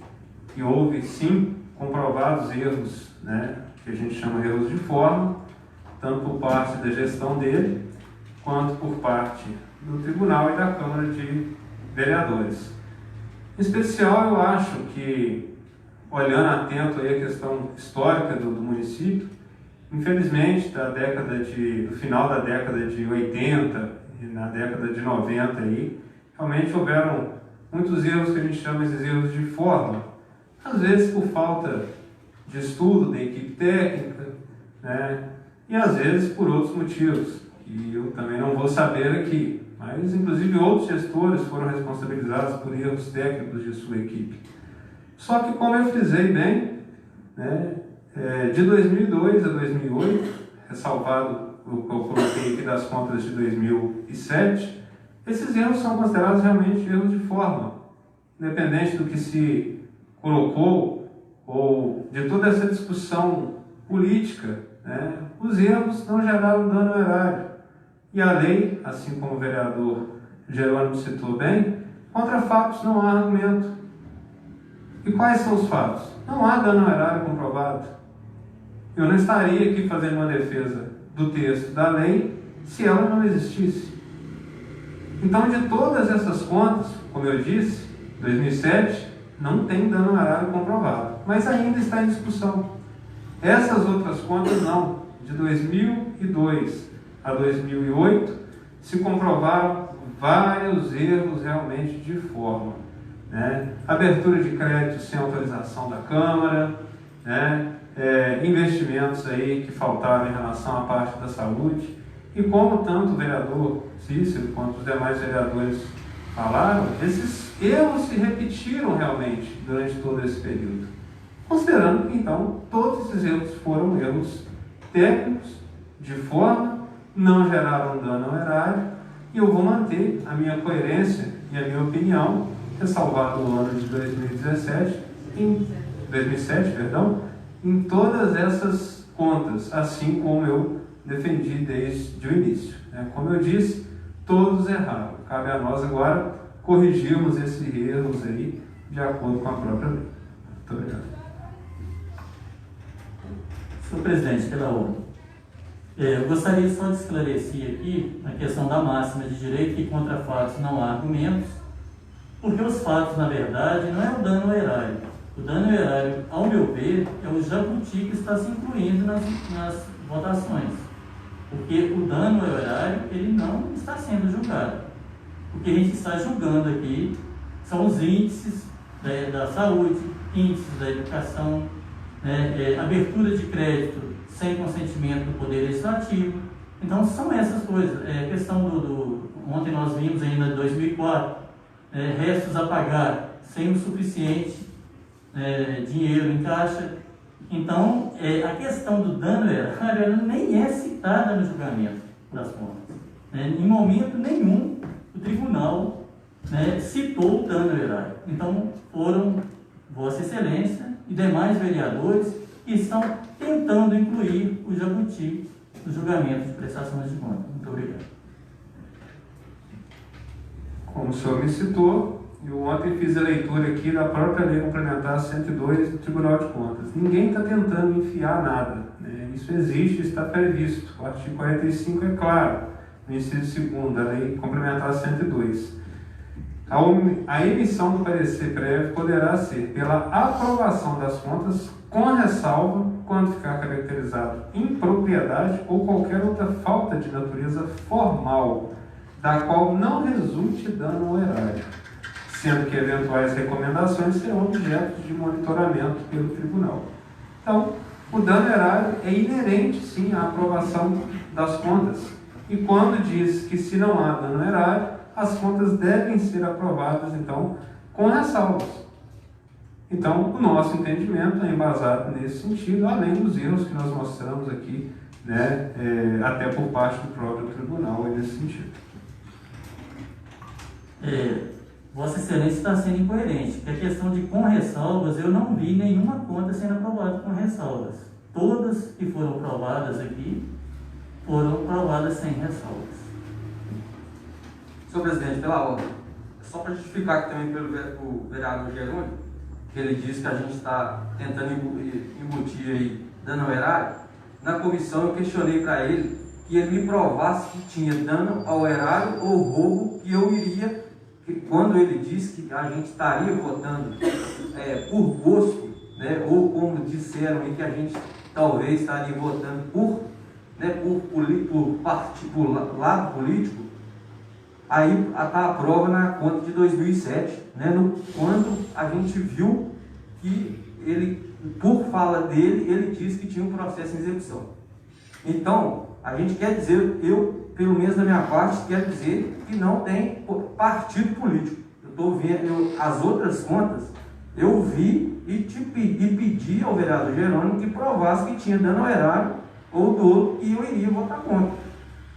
que houve sim comprovados erros, né, que a gente chama de erros de forma, tanto por parte da gestão dele, quanto por parte do Tribunal e da Câmara de Vereadores. Em especial, eu acho que, olhando atento aí a questão histórica do município, infelizmente, do final da década de 80 e na década de 90 aí, realmente houveram muitos erros que a gente chama de erros de forma, às vezes por falta de estudo da equipe técnica, né? E às vezes por outros motivos, que eu também não vou saber aqui, mas inclusive outros gestores foram responsabilizados por erros técnicos de sua equipe. Só que, como eu frisei bem, né, de 2002 a 2008, ressalvado o que eu coloquei aqui das contas de 2007, esses erros são considerados realmente erros de forma, independente do que se colocou ou de toda essa discussão política, né, os erros não geraram dano ao erário. E a lei, assim como o vereador Jerônimo citou bem, contra fatos não há argumento. E quais são os fatos? Não há dano ao erário comprovado. Eu não estaria aqui fazendo uma defesa do texto da lei se ela não existisse. Então, de todas essas contas, como eu disse, 2007 não tem dano ao erário comprovado, mas ainda está em discussão. Essas outras contas não. De 2002 a 2008 se comprovaram vários erros realmente de forma, né? Abertura de crédito sem autorização da Câmara, né? Investimentos aí que faltaram em relação à parte da saúde, e como tanto o vereador Cícero quanto os demais vereadores falaram, esses erros se repetiram realmente durante todo esse período, considerando que então todos esses erros foram erros técnicos, de forma, não geraram dano ao erário, e eu vou manter a minha coerência e a minha opinião, ressalvado o ano de 2007, em todas essas contas, assim como eu defendi desde o início. Como eu disse, todos erraram. Cabe a nós agora corrigirmos esses erros aí de acordo com a própria lei. Muito obrigado. Senhor presidente, pela ordem. Eu gostaria só de esclarecer aqui a questão da máxima de direito que contra fatos não há argumentos, porque os fatos, na verdade, não é o dano ao erário. O dano ao erário, ao meu ver, é o jabuti que está se incluindo nas votações. Porque o dano ao erário, ele não está sendo julgado. O que a gente está julgando aqui são os índices da saúde, índices da educação, abertura de crédito sem consentimento do Poder Legislativo. Então, são essas coisas. Questão ontem nós vimos ainda de 2004, restos a pagar sem o suficiente dinheiro em caixa. Então, a questão do dano ao erário ela nem é citada no julgamento das contas. Em momento nenhum, o tribunal citou o dano ao erário. Então, foram Vossa Excelência e demais vereadores que estão tentando incluir o jabuti no julgamento de prestações de contas. Muito obrigado. Como o senhor me citou, eu ontem fiz a leitura aqui da própria Lei Complementar 102 do Tribunal de Contas. Ninguém está tentando enfiar nada, né? Isso existe, está previsto. O artigo 45 é claro, no inciso 2º da Lei Complementar 102. A emissão do parecer prévio poderá ser pela aprovação das contas com ressalva quando ficar caracterizado impropriedade ou qualquer outra falta de natureza formal, da qual não resulte dano ao erário, sendo que eventuais recomendações serão objeto de monitoramento pelo tribunal. Então, o dano erário é inerente, sim, à aprovação das contas. E quando diz que se não há dano erário, as contas devem ser aprovadas, então, com ressalvas. Então, o nosso entendimento é embasado nesse sentido, além dos erros que nós mostramos aqui, né, até por parte do próprio tribunal, nesse sentido. Vossa Excelência está sendo incoerente, porque a questão de com ressalvas, eu não vi nenhuma conta sendo aprovada com ressalvas. Todas que foram aprovadas aqui, foram aprovadas sem ressalvas. Senhor presidente, pela ordem, só para justificar aqui também pelo vereador Jerônimo, que ele disse que a gente está tentando embutir aí dano ao erário, na comissão eu questionei para ele que ele me provasse que tinha dano ao erário ou roubo, que eu iria, que quando ele disse que a gente estaria votando por gosto, né, ou como disseram aí que a gente talvez estaria votando por lado político, aí está a prova na conta de 2007, né, quando a gente viu que ele, por fala dele, ele disse que tinha um processo em execução. Então, a gente quer dizer, eu, pelo menos da minha parte, quero dizer que não tem partido político. Eu estou vendo, as outras contas, eu vi e pedi ao vereador Jerônimo que provasse que tinha dano ao erário ou dolo e eu iria votar contra.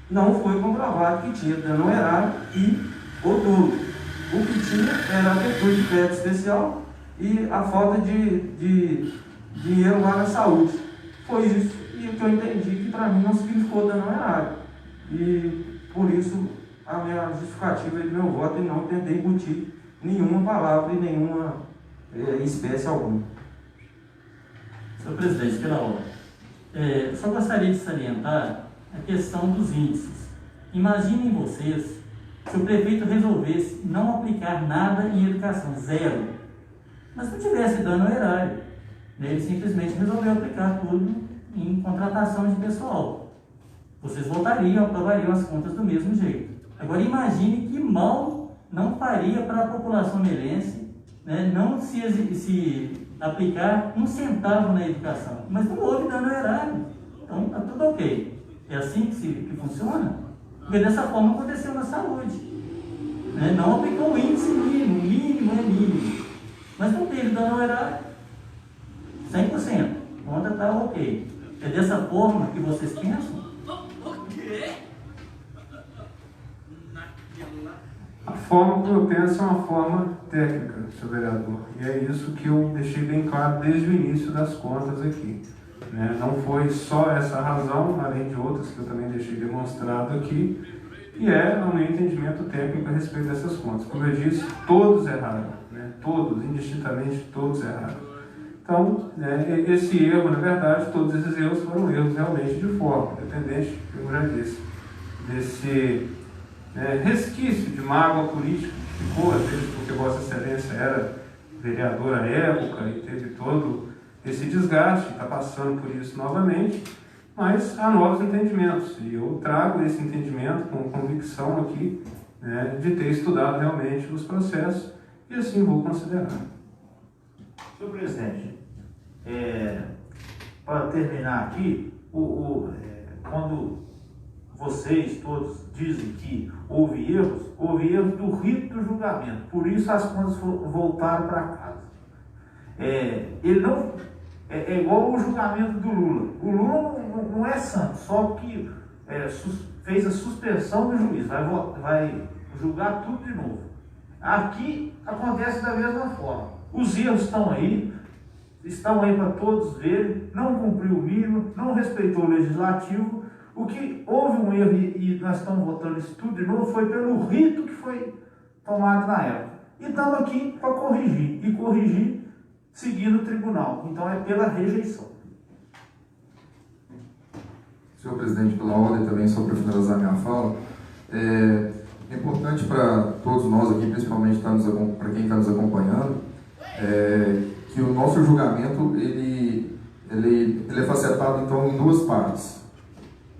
Não foi comprovado que tinha dano ao erário ou dolo. O que tinha era a abertura de crédito especial e a falta de dinheiro lá na saúde. Foi isso e o que eu entendi que para mim não significou dano ao erário. E por isso a minha justificativa do meu voto, e não tentei embutir nenhuma palavra e nenhuma espécie alguma. Senhor presidente, pela ordem, só gostaria de salientar a questão dos índices. Imaginem vocês se o prefeito resolvesse não aplicar nada em educação, zero, mas não tivesse dano ao erário. Ele simplesmente resolveu aplicar tudo em contratação de pessoal. Vocês votariam, aprovariam as contas do mesmo jeito. Agora imagine que mal não faria para a população melense, né, não se aplicar um centavo na educação. Mas não houve dano ao erário. Então está tudo ok. É assim que funciona? Porque dessa forma aconteceu na saúde. Né? Não aplicou o índice mínimo, mínimo é mínimo. Mas não teve dano ao erário. 100%. A conta está ok. É dessa forma que vocês pensam? A forma como eu penso é uma forma técnica, senhor vereador. E é isso que eu deixei bem claro desde o início das contas aqui. Né? Não foi só essa razão, além de outras que eu também deixei demonstrado aqui, e é o meu entendimento técnico a respeito dessas contas. Como eu disse, todos erraram, né? Todos, indistintamente, todos erraram. Então, né, esse erro, na verdade, todos esses erros foram erros realmente de forma, independente, como eu já disse, desse resquício de mágoa política que ficou, às vezes, porque Vossa Excelência era vereador à época e teve todo esse desgaste, está passando por isso novamente, mas há novos entendimentos, e eu trago esse entendimento com convicção aqui, né, de ter estudado realmente os processos, e assim vou considerar. Senhor presidente, para terminar aqui, quando vocês todos dizem que houve erros do rito do julgamento, por isso as contas voltaram para casa. Ele não é igual o julgamento do Lula. O Lula não é santo, só que fez a suspensão do juiz, vai julgar tudo de novo. Aqui acontece da mesma forma. Os erros estão aí, estão aí para todos verem, não cumpriu o mínimo, não respeitou o legislativo. O que houve um erro e nós estamos votando isso tudo de novo foi pelo rito que foi tomado na época. E estamos aqui para corrigir, e corrigir seguindo o tribunal. Então é pela rejeição. Senhor presidente, pela ordem também, só para finalizar minha fala, é importante para todos nós aqui, principalmente para quem está nos acompanhando, que o nosso julgamento ele é facetado então em duas partes.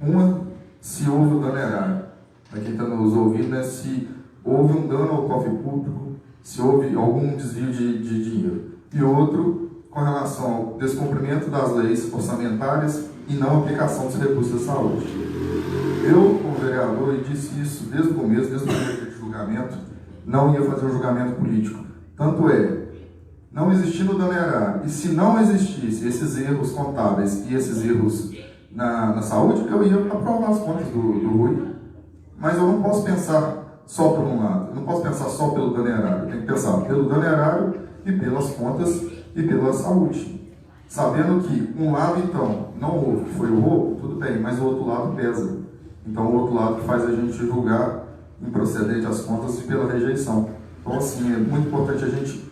Uma, se houve dano erário, para quem está nos ouvindo, né, se houve um dano ao cofre público, se houve algum desvio de dinheiro. E outro, com relação ao descumprimento das leis orçamentárias e não aplicação dos recursos da saúde. Eu, como vereador, disse isso desde o começo, desde o primeiro dia de julgamento, não ia fazer um julgamento político. Tanto não existindo dano erário, e se não existisse esses erros contábeis e esses erros na saúde, eu ia aprovar as contas do Rui. Mas eu não posso pensar só por um lado, eu não posso pensar só pelo dano erário, eu tenho que pensar pelo dano erário e pelas contas e pela saúde. Sabendo que um lado, então, não houve, foi o roubo, tudo bem, mas o outro lado pesa. Então, o outro lado que faz a gente julgar improcedente as contas e pela rejeição. Então, assim, é muito importante a gente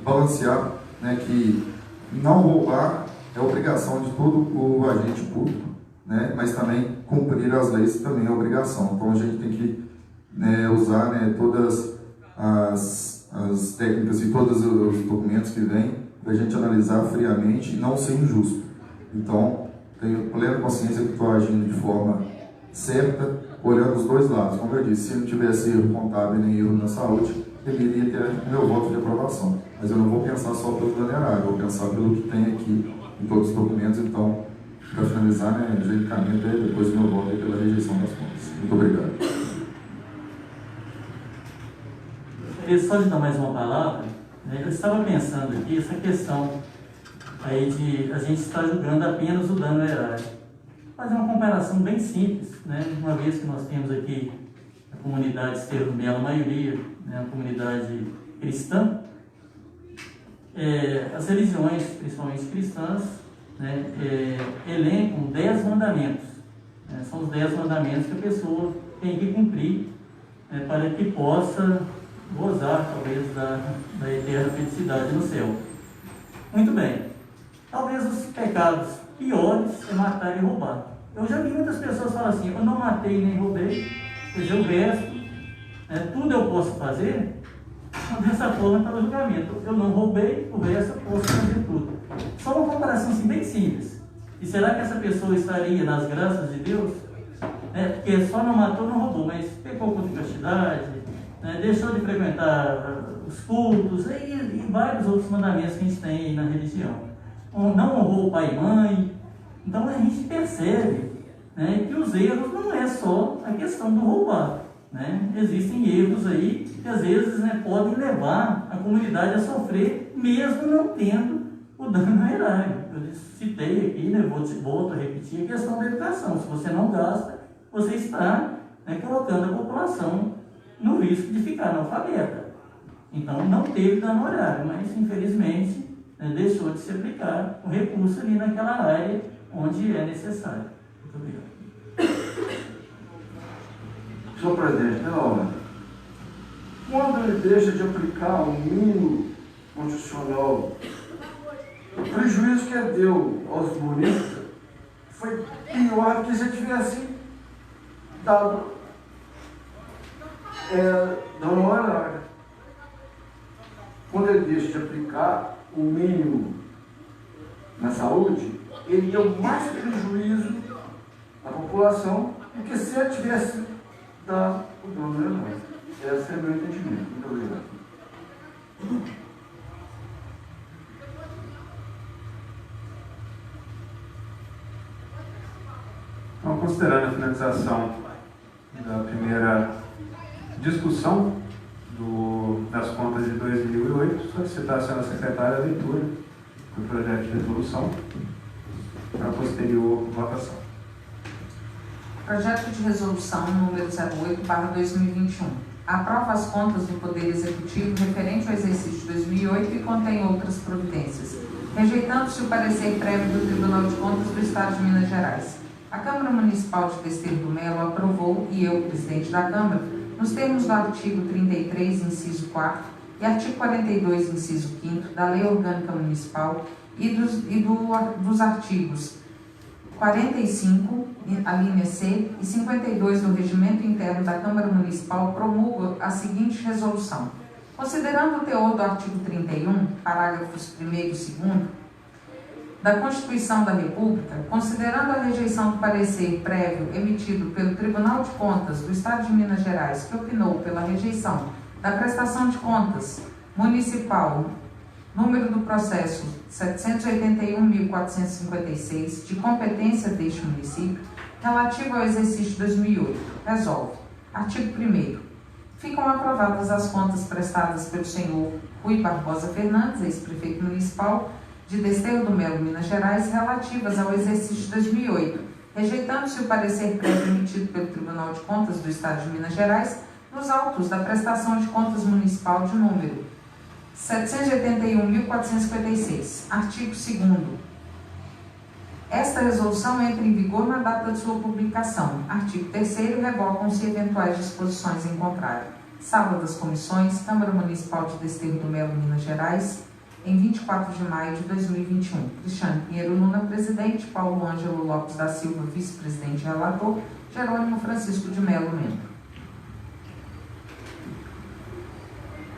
balancear, né, que não roubar é obrigação de todo o agente público, né, mas também cumprir as leis também é obrigação. Então, a gente tem que, né, usar, né, todas as técnicas e todos os documentos que vêm para a gente analisar friamente e não ser injusto. Então, tenho plena consciência que estou agindo de forma certa, olhando os dois lados. Como eu disse, se não tivesse erro contábil nem erro na saúde, ele iria ter o meu voto de aprovação. Mas eu não vou pensar só pelo dano erário, vou pensar pelo que tem aqui em todos os documentos. Então, para finalizar, né, genericamente, depois do meu voto pela rejeição das contas. Muito obrigado. Só de dar mais uma palavra, né, eu estava pensando aqui, essa questão aí de a gente estar julgando apenas o dano erário. Fazer uma comparação bem simples, né, uma vez que nós temos aqui a comunidade Esteiro do Melo, a maioria, né, a comunidade cristã, as religiões, principalmente cristãs, né, elencam 10 mandamentos. Né, são os 10 mandamentos que a pessoa tem que cumprir, né, para que possa gozar, talvez, da eterna felicidade no céu. Muito bem. Talvez os pecados piores é matar e roubar. Eu já vi muitas pessoas falar assim, eu não matei nem roubei, pois o resto, né, tudo eu posso fazer. Dessa forma está o julgamento. Eu não roubei, o resto eu posso fazer tudo. Só uma comparação assim, bem simples. E será que essa pessoa estaria nas graças de Deus? Porque só não matou, não roubou, mas pecou contra a castidade, né, deixou de frequentar os cultos e vários outros mandamentos que a gente tem aí na religião. Não honrou o pai e mãe. Então a gente percebe, né, que os erros não é só a questão do roubar. Né? Existem erros aí que às vezes, né, podem levar a comunidade a sofrer, mesmo não tendo o dano erário. Eu citei aqui, né, volto a repetir, a questão da educação. Se você não gasta, você está, né, colocando a população no risco de ficar analfabeta. Então não teve dano erário, mas infelizmente, né, deixou de se aplicar o recurso ali naquela área onde é necessário. Muito obrigado. Senhor presidente, pela ordem, quando ele deixa de aplicar o mínimo constitucional, o prejuízo que ele deu aos munícipes foi pior que se tivesse dado dano horário. Quando ele deixa de aplicar o mínimo na saúde, ele deu mais prejuízo à população do que se ele tivesse dado o dano horário. Esse é o meu entendimento. Muito obrigado. Então, considerando a finalização da primeira discussão das contas de 2008, solicitar à senhora secretária a leitura do projeto de resolução para a posterior votação. Projeto de resolução número 08/2021. Aprova as contas do Poder Executivo referente ao exercício de 2008 e contém outras providências. rejeitando-se o parecer prévio do Tribunal de Contas do Estado de Minas Gerais. A Câmara Municipal de Desterro do Melo aprovou, e eu, presidente da Câmara, nos termos do artigo 33, inciso 4 e artigo 42, inciso 5º da Lei Orgânica Municipal e dos artigos 45, a linha C, e 52 do Regimento Interno da Câmara Municipal, promulgo a seguinte resolução. Considerando o teor do artigo 31, parágrafos 1º e 2º, da Constituição da República, considerando a rejeição do parecer prévio emitido pelo Tribunal de Contas do Estado de Minas Gerais, que opinou pela rejeição da prestação de contas municipal, número do processo 781.456, de competência deste município, relativo ao exercício 2008, resolve. Artigo 1º. Ficam aprovadas as contas prestadas pelo senhor Rui Barbosa Fernandes, ex-prefeito municipal de Desterro do Melo, Minas Gerais, relativas ao exercício 2008, rejeitando-se o parecer prévio emitido pelo Tribunal de Contas do Estado de Minas Gerais nos autos da prestação de contas municipal de número 781.456. Artigo 2º. Esta resolução entra em vigor na data de sua publicação. Artigo 3º. Revocam-se eventuais disposições em contrário. Sala das Comissões, Câmara Municipal de Desterro do Melo, Minas Gerais, em 24 de maio de 2021. Cristiane Pinheiro Luna, presidente. Paulo Ângelo Lopes da Silva, vice-presidente e relator. Jerônimo Francisco de Melo, membro.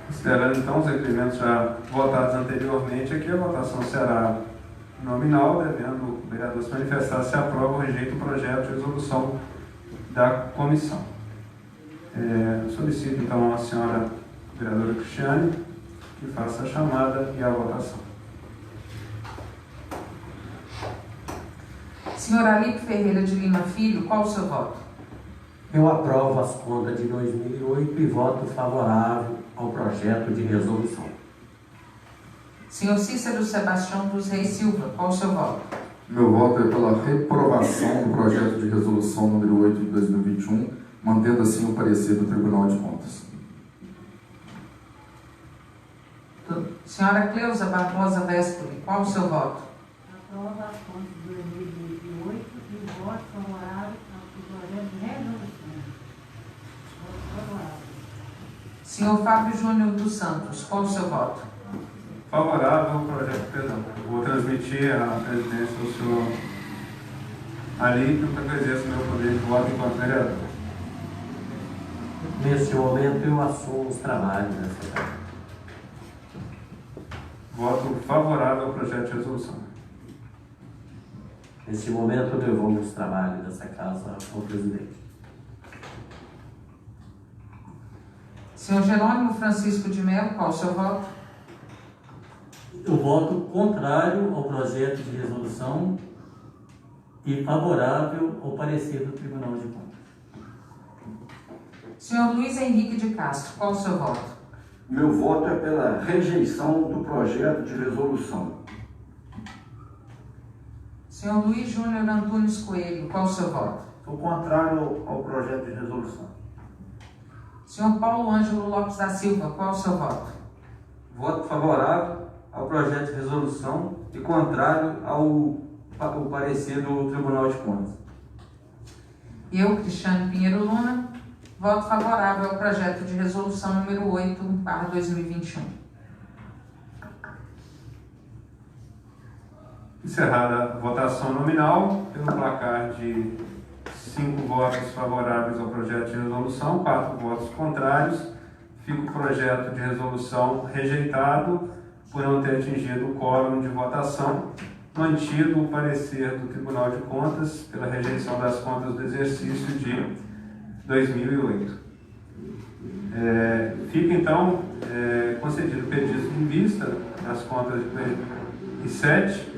Considerando então os requerimentos já votados anteriormente, aqui a votação será nominal, devendo o vereador se manifestar se aprova ou rejeita o projeto de resolução da comissão. Solicito então a senhora vereadora Cristiane que faça a chamada e a votação. Senhor Alípio Ferreira de Lima Filho, qual o seu voto? Eu aprovo as contas de 2008 e voto favorável ao projeto de resolução. Senhor Cícero Sebastião dos Reis Silva, qual o seu voto? Meu voto é pela reprovação do projeto de resolução número 8 de 2021, mantendo assim o parecer do Tribunal de Contas. Senhora Cleusa Barbosa Véspoli, qual o seu voto? Aprova as contas de 2008 e voto favorável ao projeto de resolução. Voto favorável. Senhor Fábio Júnior dos Santos, qual o seu voto? Favorável ao projeto, perdão. Vou transmitir a presidência do senhor Alípio para que exerça o meu poder de voto enquanto vereador. Neste momento eu assumo os trabalhos dessa casa. Voto favorável ao projeto de resolução. Neste momento eu devolvo os trabalhos dessa casa ao presidente. Senhor Jerônimo Francisco de Melo, qual o seu voto? Eu voto contrário ao projeto de resolução e favorável ao parecer do Tribunal de Contas. Senhor Luiz Henrique de Castro, qual o seu voto? Meu voto é pela rejeição do projeto de resolução. Senhor Luiz Júnior Antunes Coelho, qual o seu voto? Sou contrário ao projeto de resolução. Senhor Paulo Ângelo Lopes da Silva, qual o seu voto? Voto favorável ao projeto de resolução e contrário ao parecer do Tribunal de Contas. Eu, Cristiane Pinheiro Luna, voto favorável ao projeto de resolução número 8/2021. Encerrada a votação nominal, pelo placar de 5 votos favoráveis ao projeto de resolução, 4 votos contrários, fica o projeto de resolução rejeitado por não ter atingido o quórum de votação, mantido o parecer do Tribunal de Contas pela rejeição das contas do exercício de 2008. Fica então concedido o pedido de vista das contas de 2007,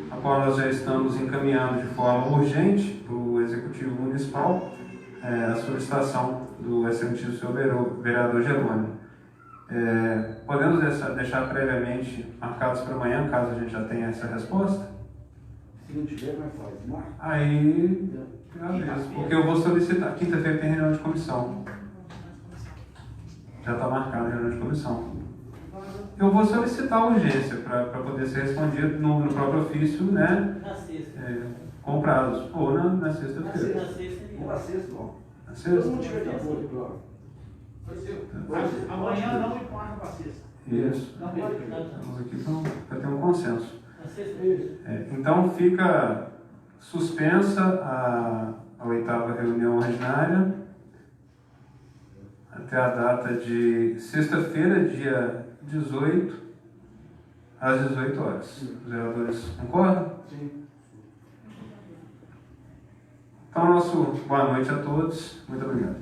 a qual nós já estamos encaminhando de forma urgente para o Executivo Municipal a solicitação do excelentíssimo senhor vereador Jerônimo. Podemos deixar previamente marcados para amanhã, caso a gente já tenha essa resposta? Se não tiver, vai fazer. Aí, porque eu vou solicitar. Quinta-feira tem reunião de comissão. Já está marcada a reunião de comissão. eu vou solicitar a urgência para poder ser respondido no próprio ofício, né? Na sexta. Com prazos. Ou na sexta-feira. Na sexta. Não acesso, não. Na Todo sexta? mundo tiver de acordo, claro. Amanhã não me marca para sexta. Isso. Não pode. Estamos aqui para ter um consenso. Na sexta. Então fica suspensa a 8ª reunião ordinária até a data de sexta-feira, dia 18, às 18 horas. Os vereadores concordam? Sim. Então, nosso boa noite a todos. Muito obrigado.